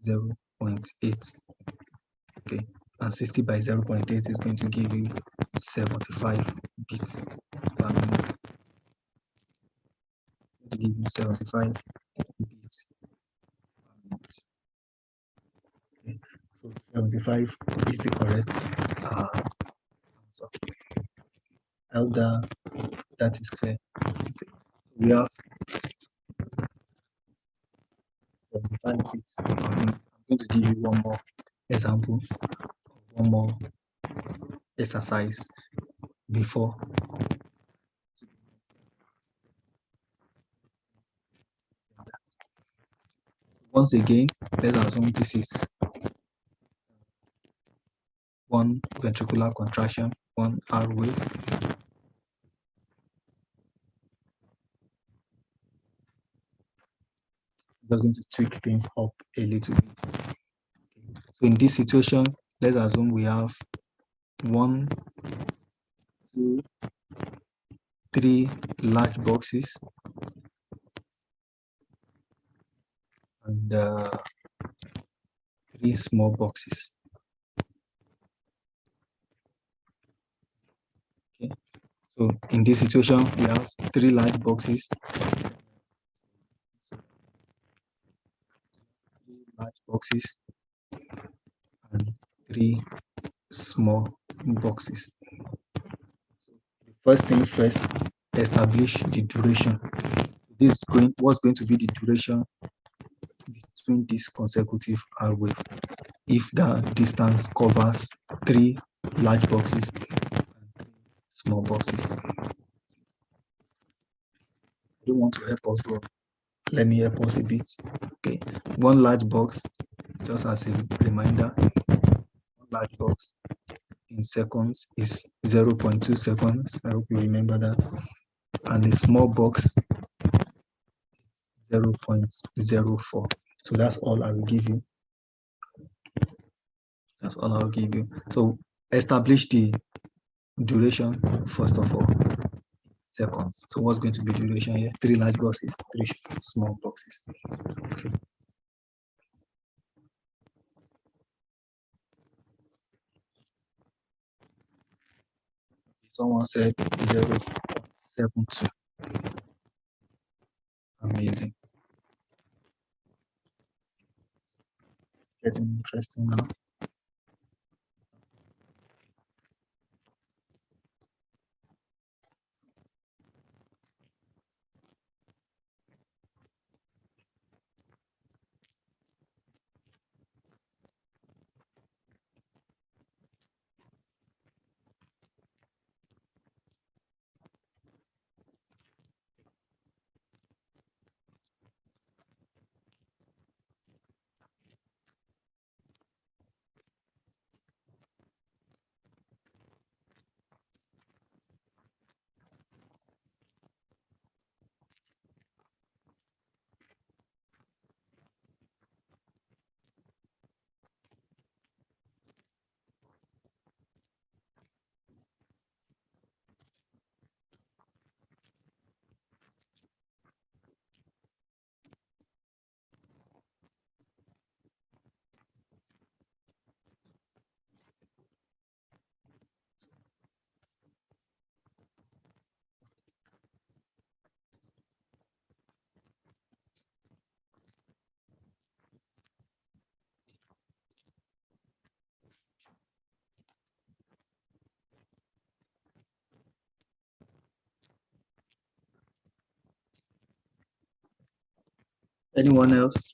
0.8. Okay, and 60 by 0.8 is going to give you 75 beats per minute. To give you 75 beats per minute. Okay, so 75 is the correct answer. I hope that is clear. We have 75 beats. I'm going to give you one more example, one more exercise before. Once again, let's assume this is 1 ventricular contraction, 1 R wave. Just going to tweak things up a little bit. So in this situation, let's assume we have 1, 2, 3 large boxes and 3 small boxes. Okay, So in this situation, we have 3 large boxes. 3 large boxes and 3 small boxes. First thing first, establish the duration. What's going to be the duration between these consecutive R wave if the distance covers 3 large boxes and 3 small boxes. I don't want to help us, but let me help us a bit. Okay, one large box, just as a reminder, one large box in seconds is 0.2 seconds. I hope you remember that. And a small box is 0.04. So that's all I will give you. That's all I'll give you. So establish the duration first of all. Seconds. So what's going to be duration here? 3 large boxes, 3 small boxes. Okay. Someone said 0.72. Amazing. Getting interesting now. Anyone else?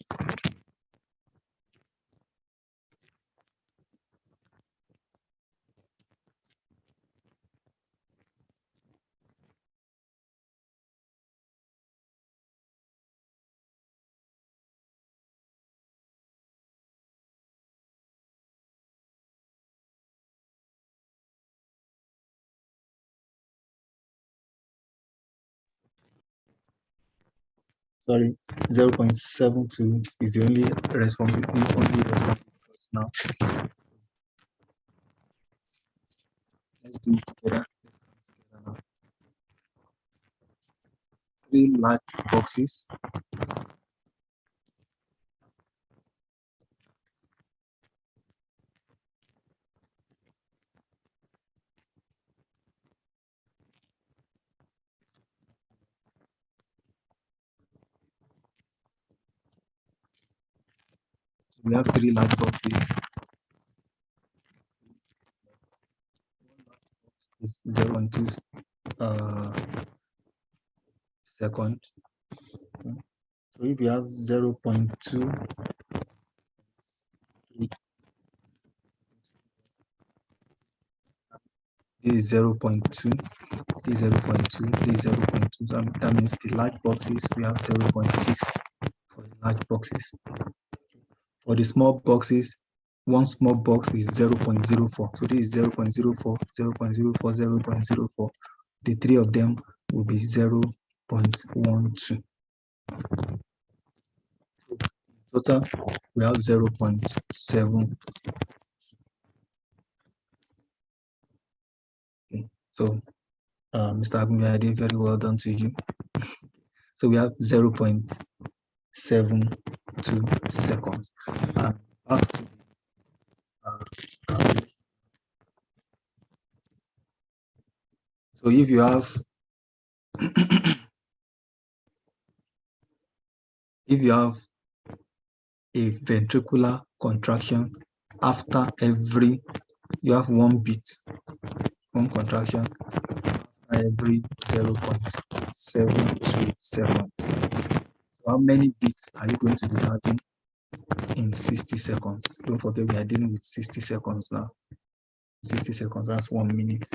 Sorry, 0.72 is the only responsibility now. Let's do it together. Now. 3 large boxes. We have 3 large boxes. Is 0.2 second. So if you have 0.2, this is 0.2, this is 0.2, this is 0.2. So that means the large boxes, we have 0.6 for the large boxes. For the small boxes, one small box is 0.04. So this is 0.04, 0.04, 0.04. The 3 of them will be 0.12. Total, we have 0.7. Okay. So, Mr. Agunbiade, very well done to you. So we have 0.72 seconds. And back to calculation. So if you have if you have a ventricular contraction after every, you have one beat, one contraction every 0.72 seconds. How many beats are you going to be having in 60 seconds? Don't forget we are dealing with 60 seconds now. 60 seconds, that's 1 minute.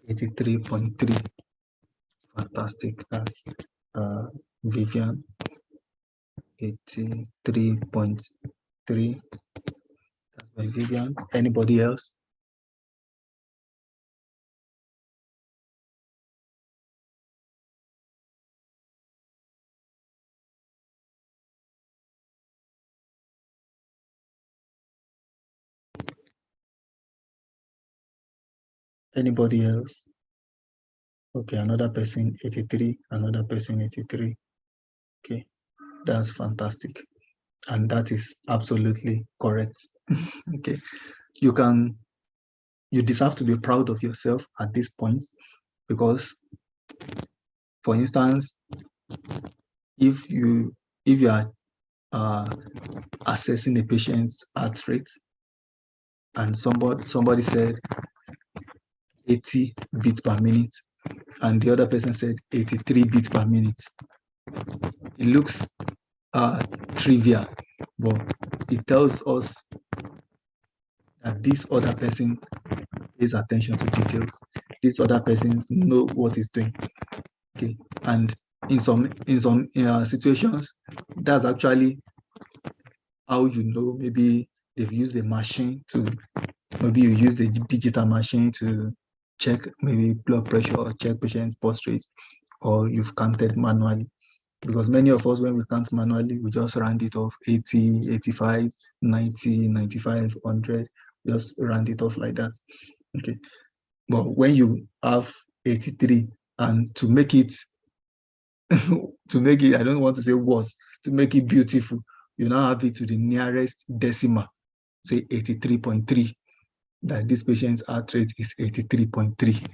$83.3. Fantastic. That's Vivian. 83.3. That's by Vivian. Anybody else? Anybody else? Okay, another person 83, another person 83. Okay, that's fantastic. And that is absolutely correct. Okay, you deserve to be proud of yourself at this point, because for instance, if you are assessing a patient's heart rate and somebody said 80 beats per minute and the other person said 83 beats per minute, it looks trivial, but it tells us that this other person pays attention to details. This other person know what he's doing. Okay, and in some situations, that's actually how you know maybe they've used a machine to, maybe you use the digital machine to check maybe blood pressure or check patient's pulse rate, or you've counted manually. Because many of us, when we count manually, we just round it off 80, 85, 90, 95, 100, just round it off like that. Okay. But when you have 83, and to make it, I don't want to say worse, to make it beautiful, you now have it to the nearest decimal, say 83.3, that this patient's heart rate is 83.3.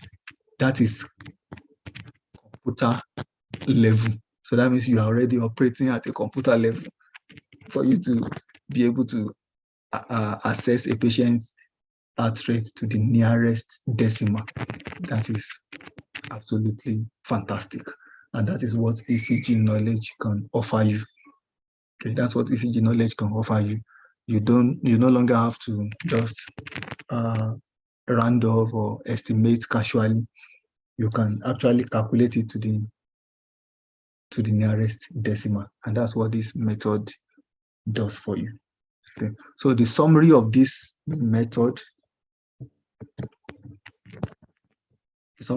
That is computer level. So that means you are already operating at a computer level for you to be able to assess a patient's heart rate to the nearest decimal. That is absolutely fantastic. And that is what ECG knowledge can offer you. Okay, that's what ECG knowledge can offer you. You no longer have to just round off or estimate casually. You can actually calculate it to the nearest decimal, and that's what this method does for you. Okay. So the summary of this method, is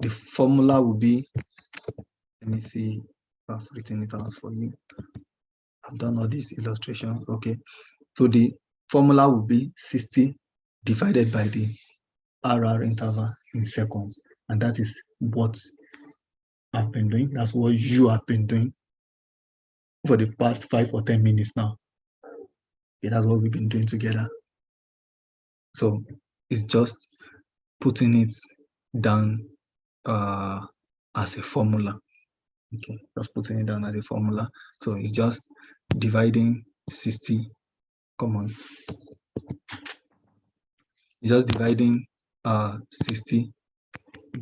the formula will be, let me see if I've written it out for you. I've done all these illustrations. Okay. So the formula will be 60 divided by the RR interval in seconds. And that is what I've been doing. That's what you have been doing for the past 5 or 10 minutes now. Okay, that's what we've been doing together. So it's just putting it down as a formula. Okay, just putting it down as a formula. So it's just dividing 60. Come on. It's just dividing 60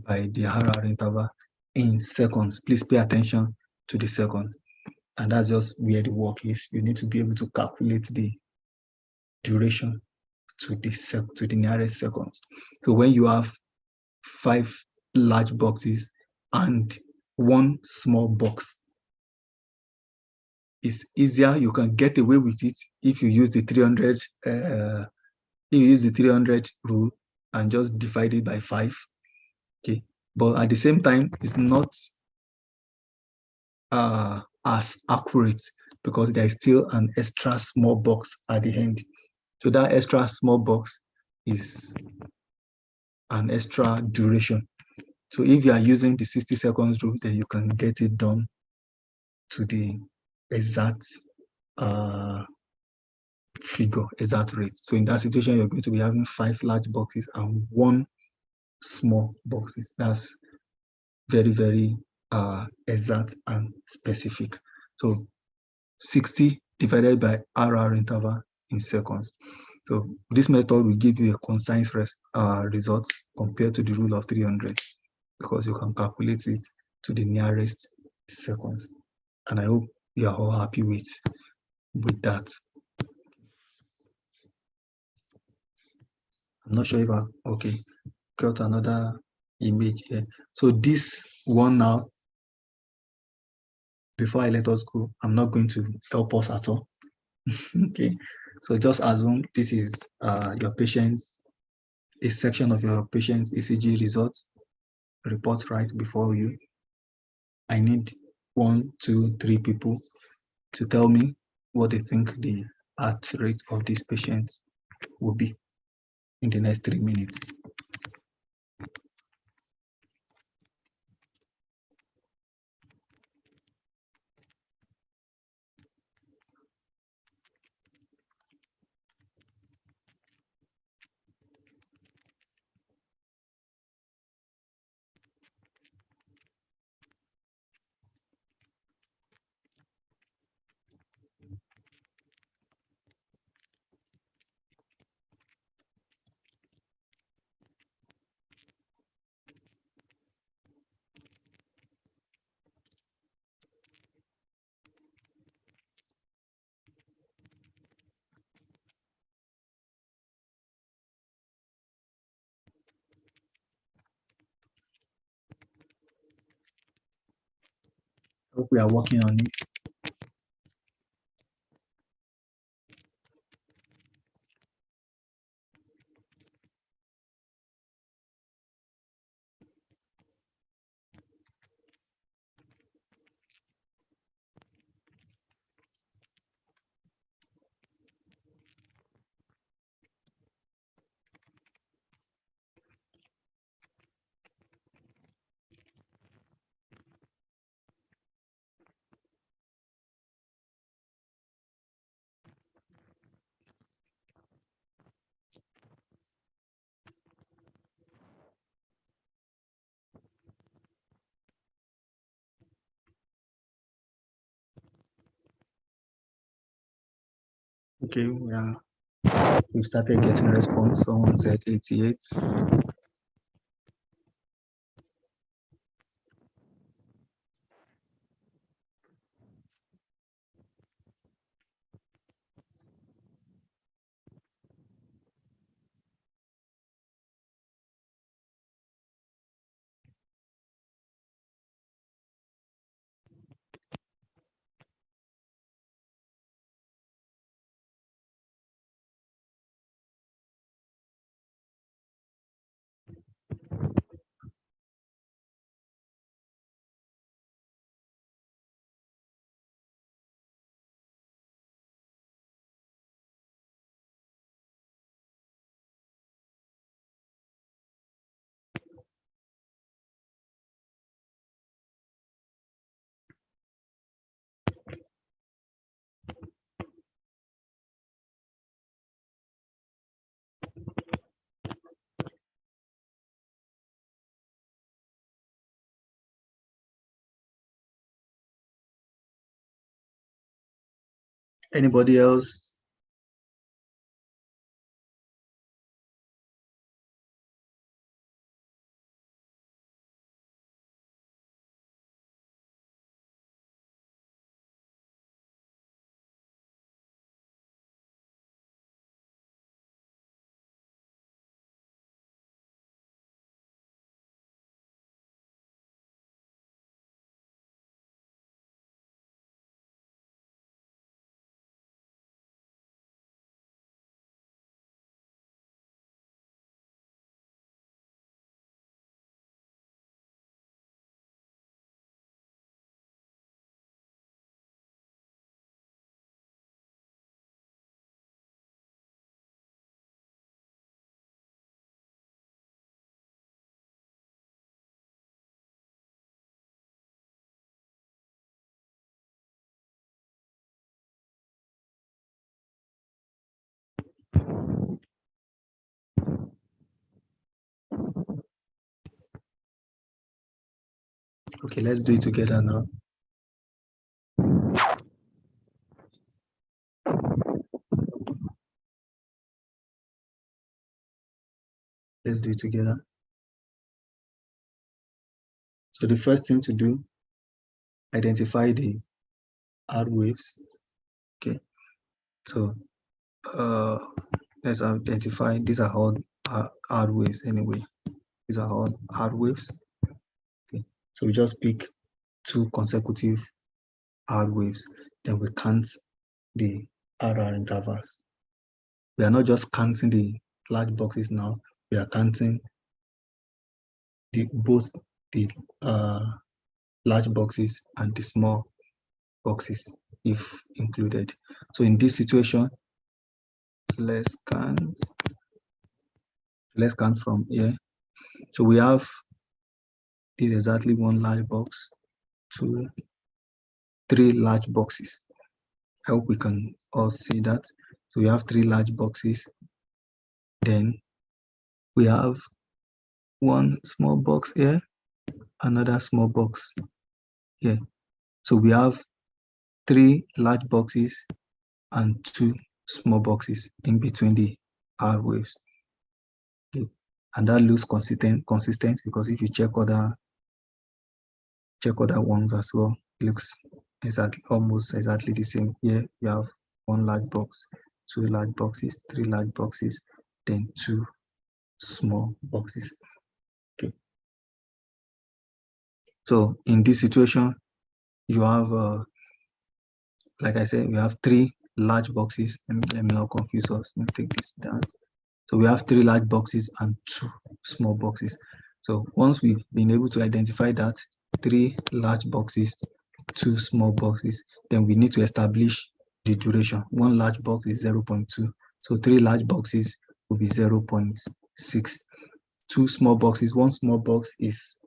by the RR interval in seconds. Please pay attention to the second. And that's just where the work is. You need to be able to calculate the duration to the nearest seconds. So when you have 5 large boxes and 1 small box, it's easier. You can get away with it if you use the 300 rule and just divide it by 5. Okay, but at the same time, it's not as accurate because there is still an extra small box at the end. So that extra small box is an extra duration. So if you are using the 60 seconds rule, then you can get it done to the exact figure, exact rate. So in that situation, you're going to be having 5 large boxes and 1 small boxes. That's very, very exact and specific. So 60 divided by RR interval in seconds. So this method will give you a concise result compared to the rule of 300 because you can calculate it to the nearest seconds. And I hope you are all happy with that. I'm not sure if okay, got another image here. So this one now, before I let us go, I'm not going to help us at all. Okay, so just assume this is your patient's, a section of your patient's ECG results report right before you. I need 1, 2, 3 people to tell me what they think the heart rate of this patient will be in the next 3 minutes. Hope we are working on it. Okay, we started getting response. Someone said 88. Anybody else? Okay, let's do it together now. Let's do it together. So the first thing to do, identify the R waves. Okay, so let's identify, these are all R waves anyway. These are all R waves. Okay, so we just pick 2 consecutive R waves, then we count the RR intervals. We are not just counting the large boxes now, we are counting both the large boxes and the small boxes if included. So in this situation, let's count from here. So we have this exactly 1 large box, 2, 3 large boxes. I hope we can all see that. So we have 3 large boxes. Then we have 1 small box here, another small box here. So we have 3 large boxes and 2 small boxes in between the R waves. Okay. And that looks consistent because if you check other ones as well, it looks almost exactly the same. Here you have 1 large box, 2 large boxes, 3 large boxes, then 2 small boxes. Okay. So in this situation, you have, like I said, we have 3 large boxes. Let me not confuse us. Let me take this down. So we have 3 large boxes and 2 small boxes. So once we've been able to identify that, 3 large boxes, 2 small boxes, then we need to establish the duration. 1 large box is 0.2. So 3 large boxes will be 0.6. 2 small boxes, one small box is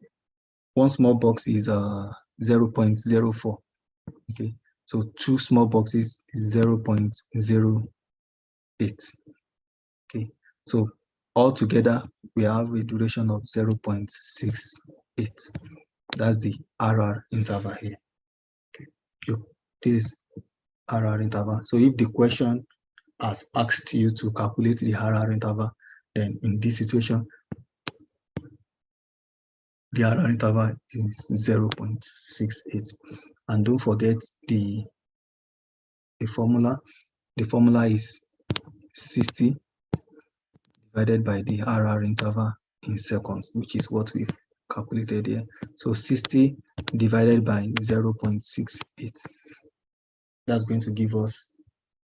0.04. Okay, so 2 small boxes is 0.08. Okay, so altogether we have a duration of 0.68. That's the RR interval here. Okay, this is RR interval. So if the question has asked you to calculate the RR interval, then in this situation, the RR interval is 0.68. And don't forget the formula. The formula is 60 divided by the RR interval in seconds, which is what we've calculated here. So 60 divided by 0.68, that's going to give us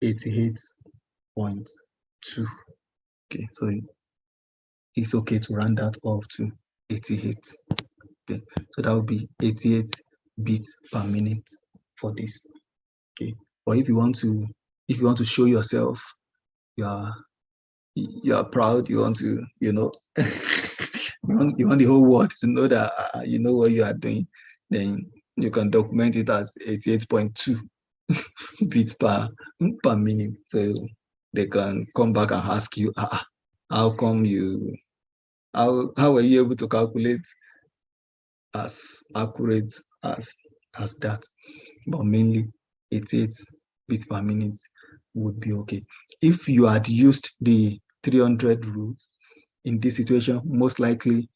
88.2. Okay, so it's okay to round that off to 88. Okay, so that would be 88 beats per minute for this. Okay, but if you want to show yourself you are proud, you want to, you know, you want the whole world to know that you know what you are doing, then you can document it as 88.2 beats per minute. So they can come back and ask you, how come how were you able to calculate as accurate as that? But mainly 88 beats per minute would be okay. If you had used the 300 rule in this situation, most likely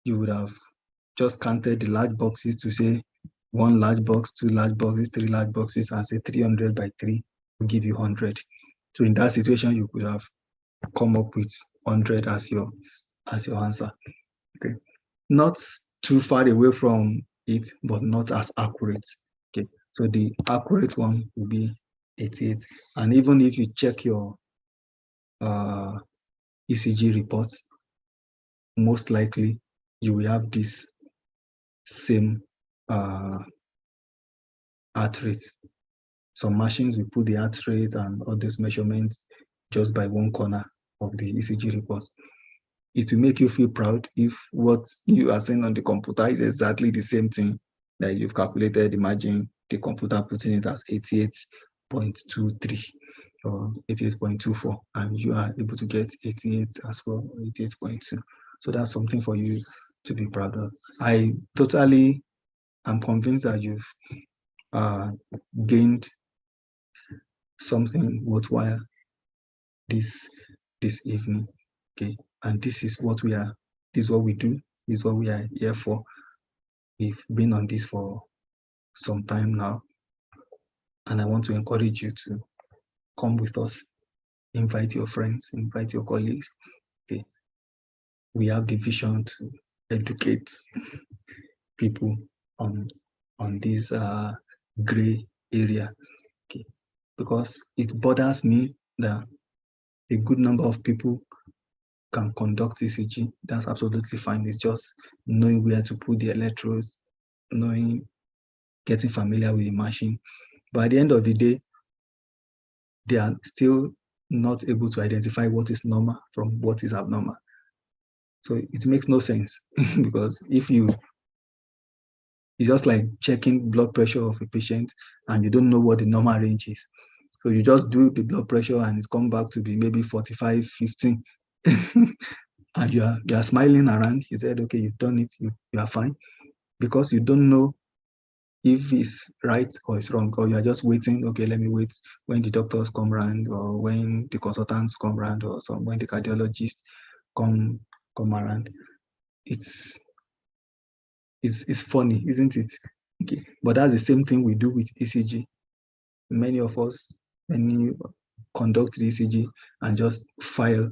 you would have just counted the large boxes to say 1 large box, 2 large boxes, 3 large boxes, and say 300 by 3 will give you 100. So in that situation, you could have come up with 100 as your answer. Okay, not too far away from it, but not as accurate. Okay, so the accurate one will be 88. And even if you check your ECG reports, most likely you will have this same heart rate. Some machines will put the heart rate and all those measurements just by one corner of the ECG report. It will make you feel proud if what you are seeing on the computer is exactly the same thing that you've calculated. Imagine the computer putting it as 88.23 or 88.24, and you are able to get 88 as well, 88.2. So that's something for you to be proud of. I totally I'm convinced that you've gained something worthwhile this evening. Okay, and this is what we are. This is what we do. This is what we are here for. We've been on this for some time now, and I want to encourage you to come with us. Invite your friends, invite your colleagues. Okay, we have the vision to educate people on this gray area. Okay, because it bothers me that a good number of people can conduct ECG. That's absolutely fine. It's just knowing where to put the electrodes, getting familiar with the machine. But at the end of the day, they are still not able to identify what is normal from what is abnormal. So it makes no sense because it's just like checking blood pressure of a patient and you don't know what the normal range is. So you just do the blood pressure and it's come back to be maybe 45, 15. And you are smiling around. You said, okay, you've done it, you are fine. Because you don't know if it's right or it's wrong, or you are just waiting, okay, let me wait when the doctors come around, or when the consultants come around, or when the cardiologists come around. It's funny, isn't it? Okay, but that's the same thing we do with ECG. Many of us, conduct the ECG and just file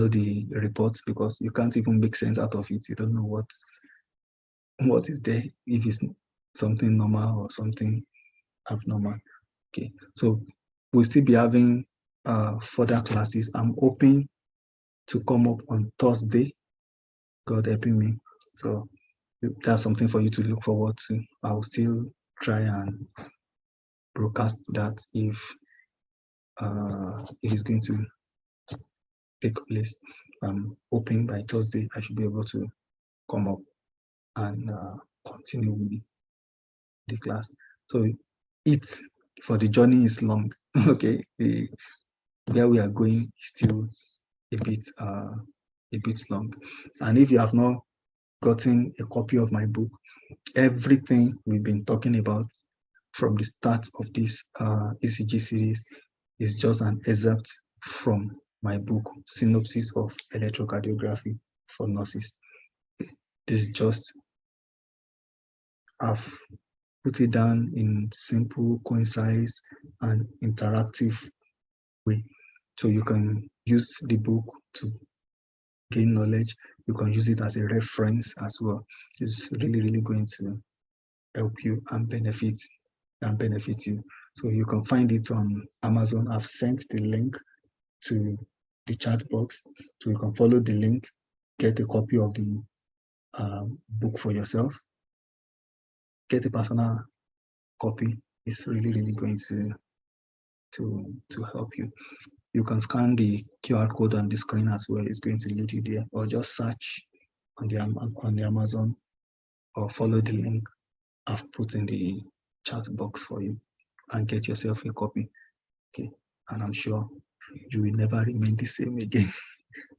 the report because you can't even make sense out of it. You don't know what is there, if it's something normal or something abnormal. Okay, so we'll still be having further classes. I'm hoping to come up on Thursday, God helping me. So that's something for you to look forward to. I'll still try and broadcast that if it is going to take place. I'm hoping by Thursday I should be able to come up and continue with the class. So it's for the journey is long. Okay, where we are going is still a bit long. And if you have not gotten a copy of my book, everything we've been talking about from the start of this ECG series is just an excerpt from my book, Synopsis of Electrocardiography for Nurses. This is just, I've put it down in simple, concise, and interactive way. So you can use the book to gain knowledge. You can use it as a reference as well. It's really, really going to help you and benefit you. So you can find it on Amazon. I've sent the link to the chat box, so you can follow the link, get a copy of the book for yourself, get a personal copy. It's really, really going to help you. You can scan the QR code on the screen as well. It's going to lead you there, or just search on the Amazon, or follow the link I've put in the chat box for you and get yourself a copy. Okay, and I'm sure you will never remain the same again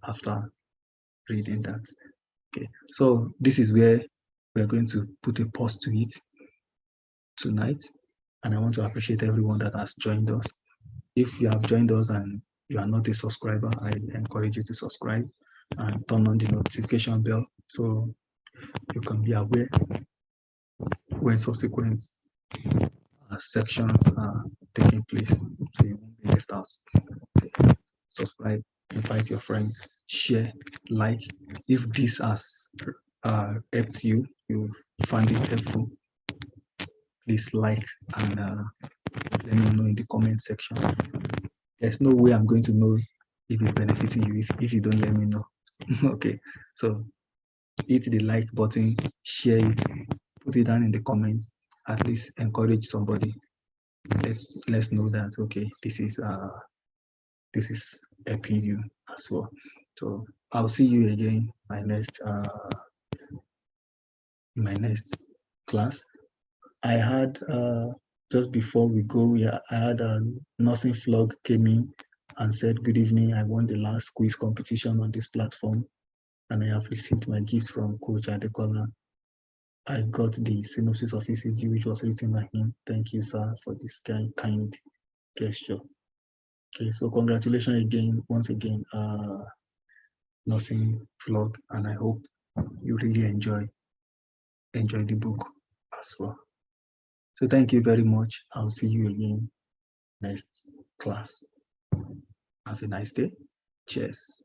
after reading that. Okay, so this is where we're going to put a pause to it tonight, and I want to appreciate everyone that has joined us. If you have joined us and you are not a subscriber, I encourage you to subscribe and turn on the notification bell so you can be aware when subsequent sections are taking place, so you won't be left out. Okay. Subscribe, invite your friends, share, like. If this has helped you, you find it helpful, please like and let me know in the comment section. There's no way I'm going to know if it's benefiting you if you don't let me know. Okay, so hit the like button, share it, put it down in the comments. At least encourage somebody. Let's know that, okay, this is helping you as well. So I'll see you again in my next class. I had just before we go, I had a nursing vlog came in and said, good evening, I won the last quiz competition on this platform and I have received my gift from Coach Adekola. I got the synopsis of ECG, which was written by him. Thank you, sir, for this kind gesture. Okay, so congratulations again, once again, nursing vlog, and I hope you really enjoy the book as well. So thank you very much. I'll see you again next class. Have a nice day. Cheers.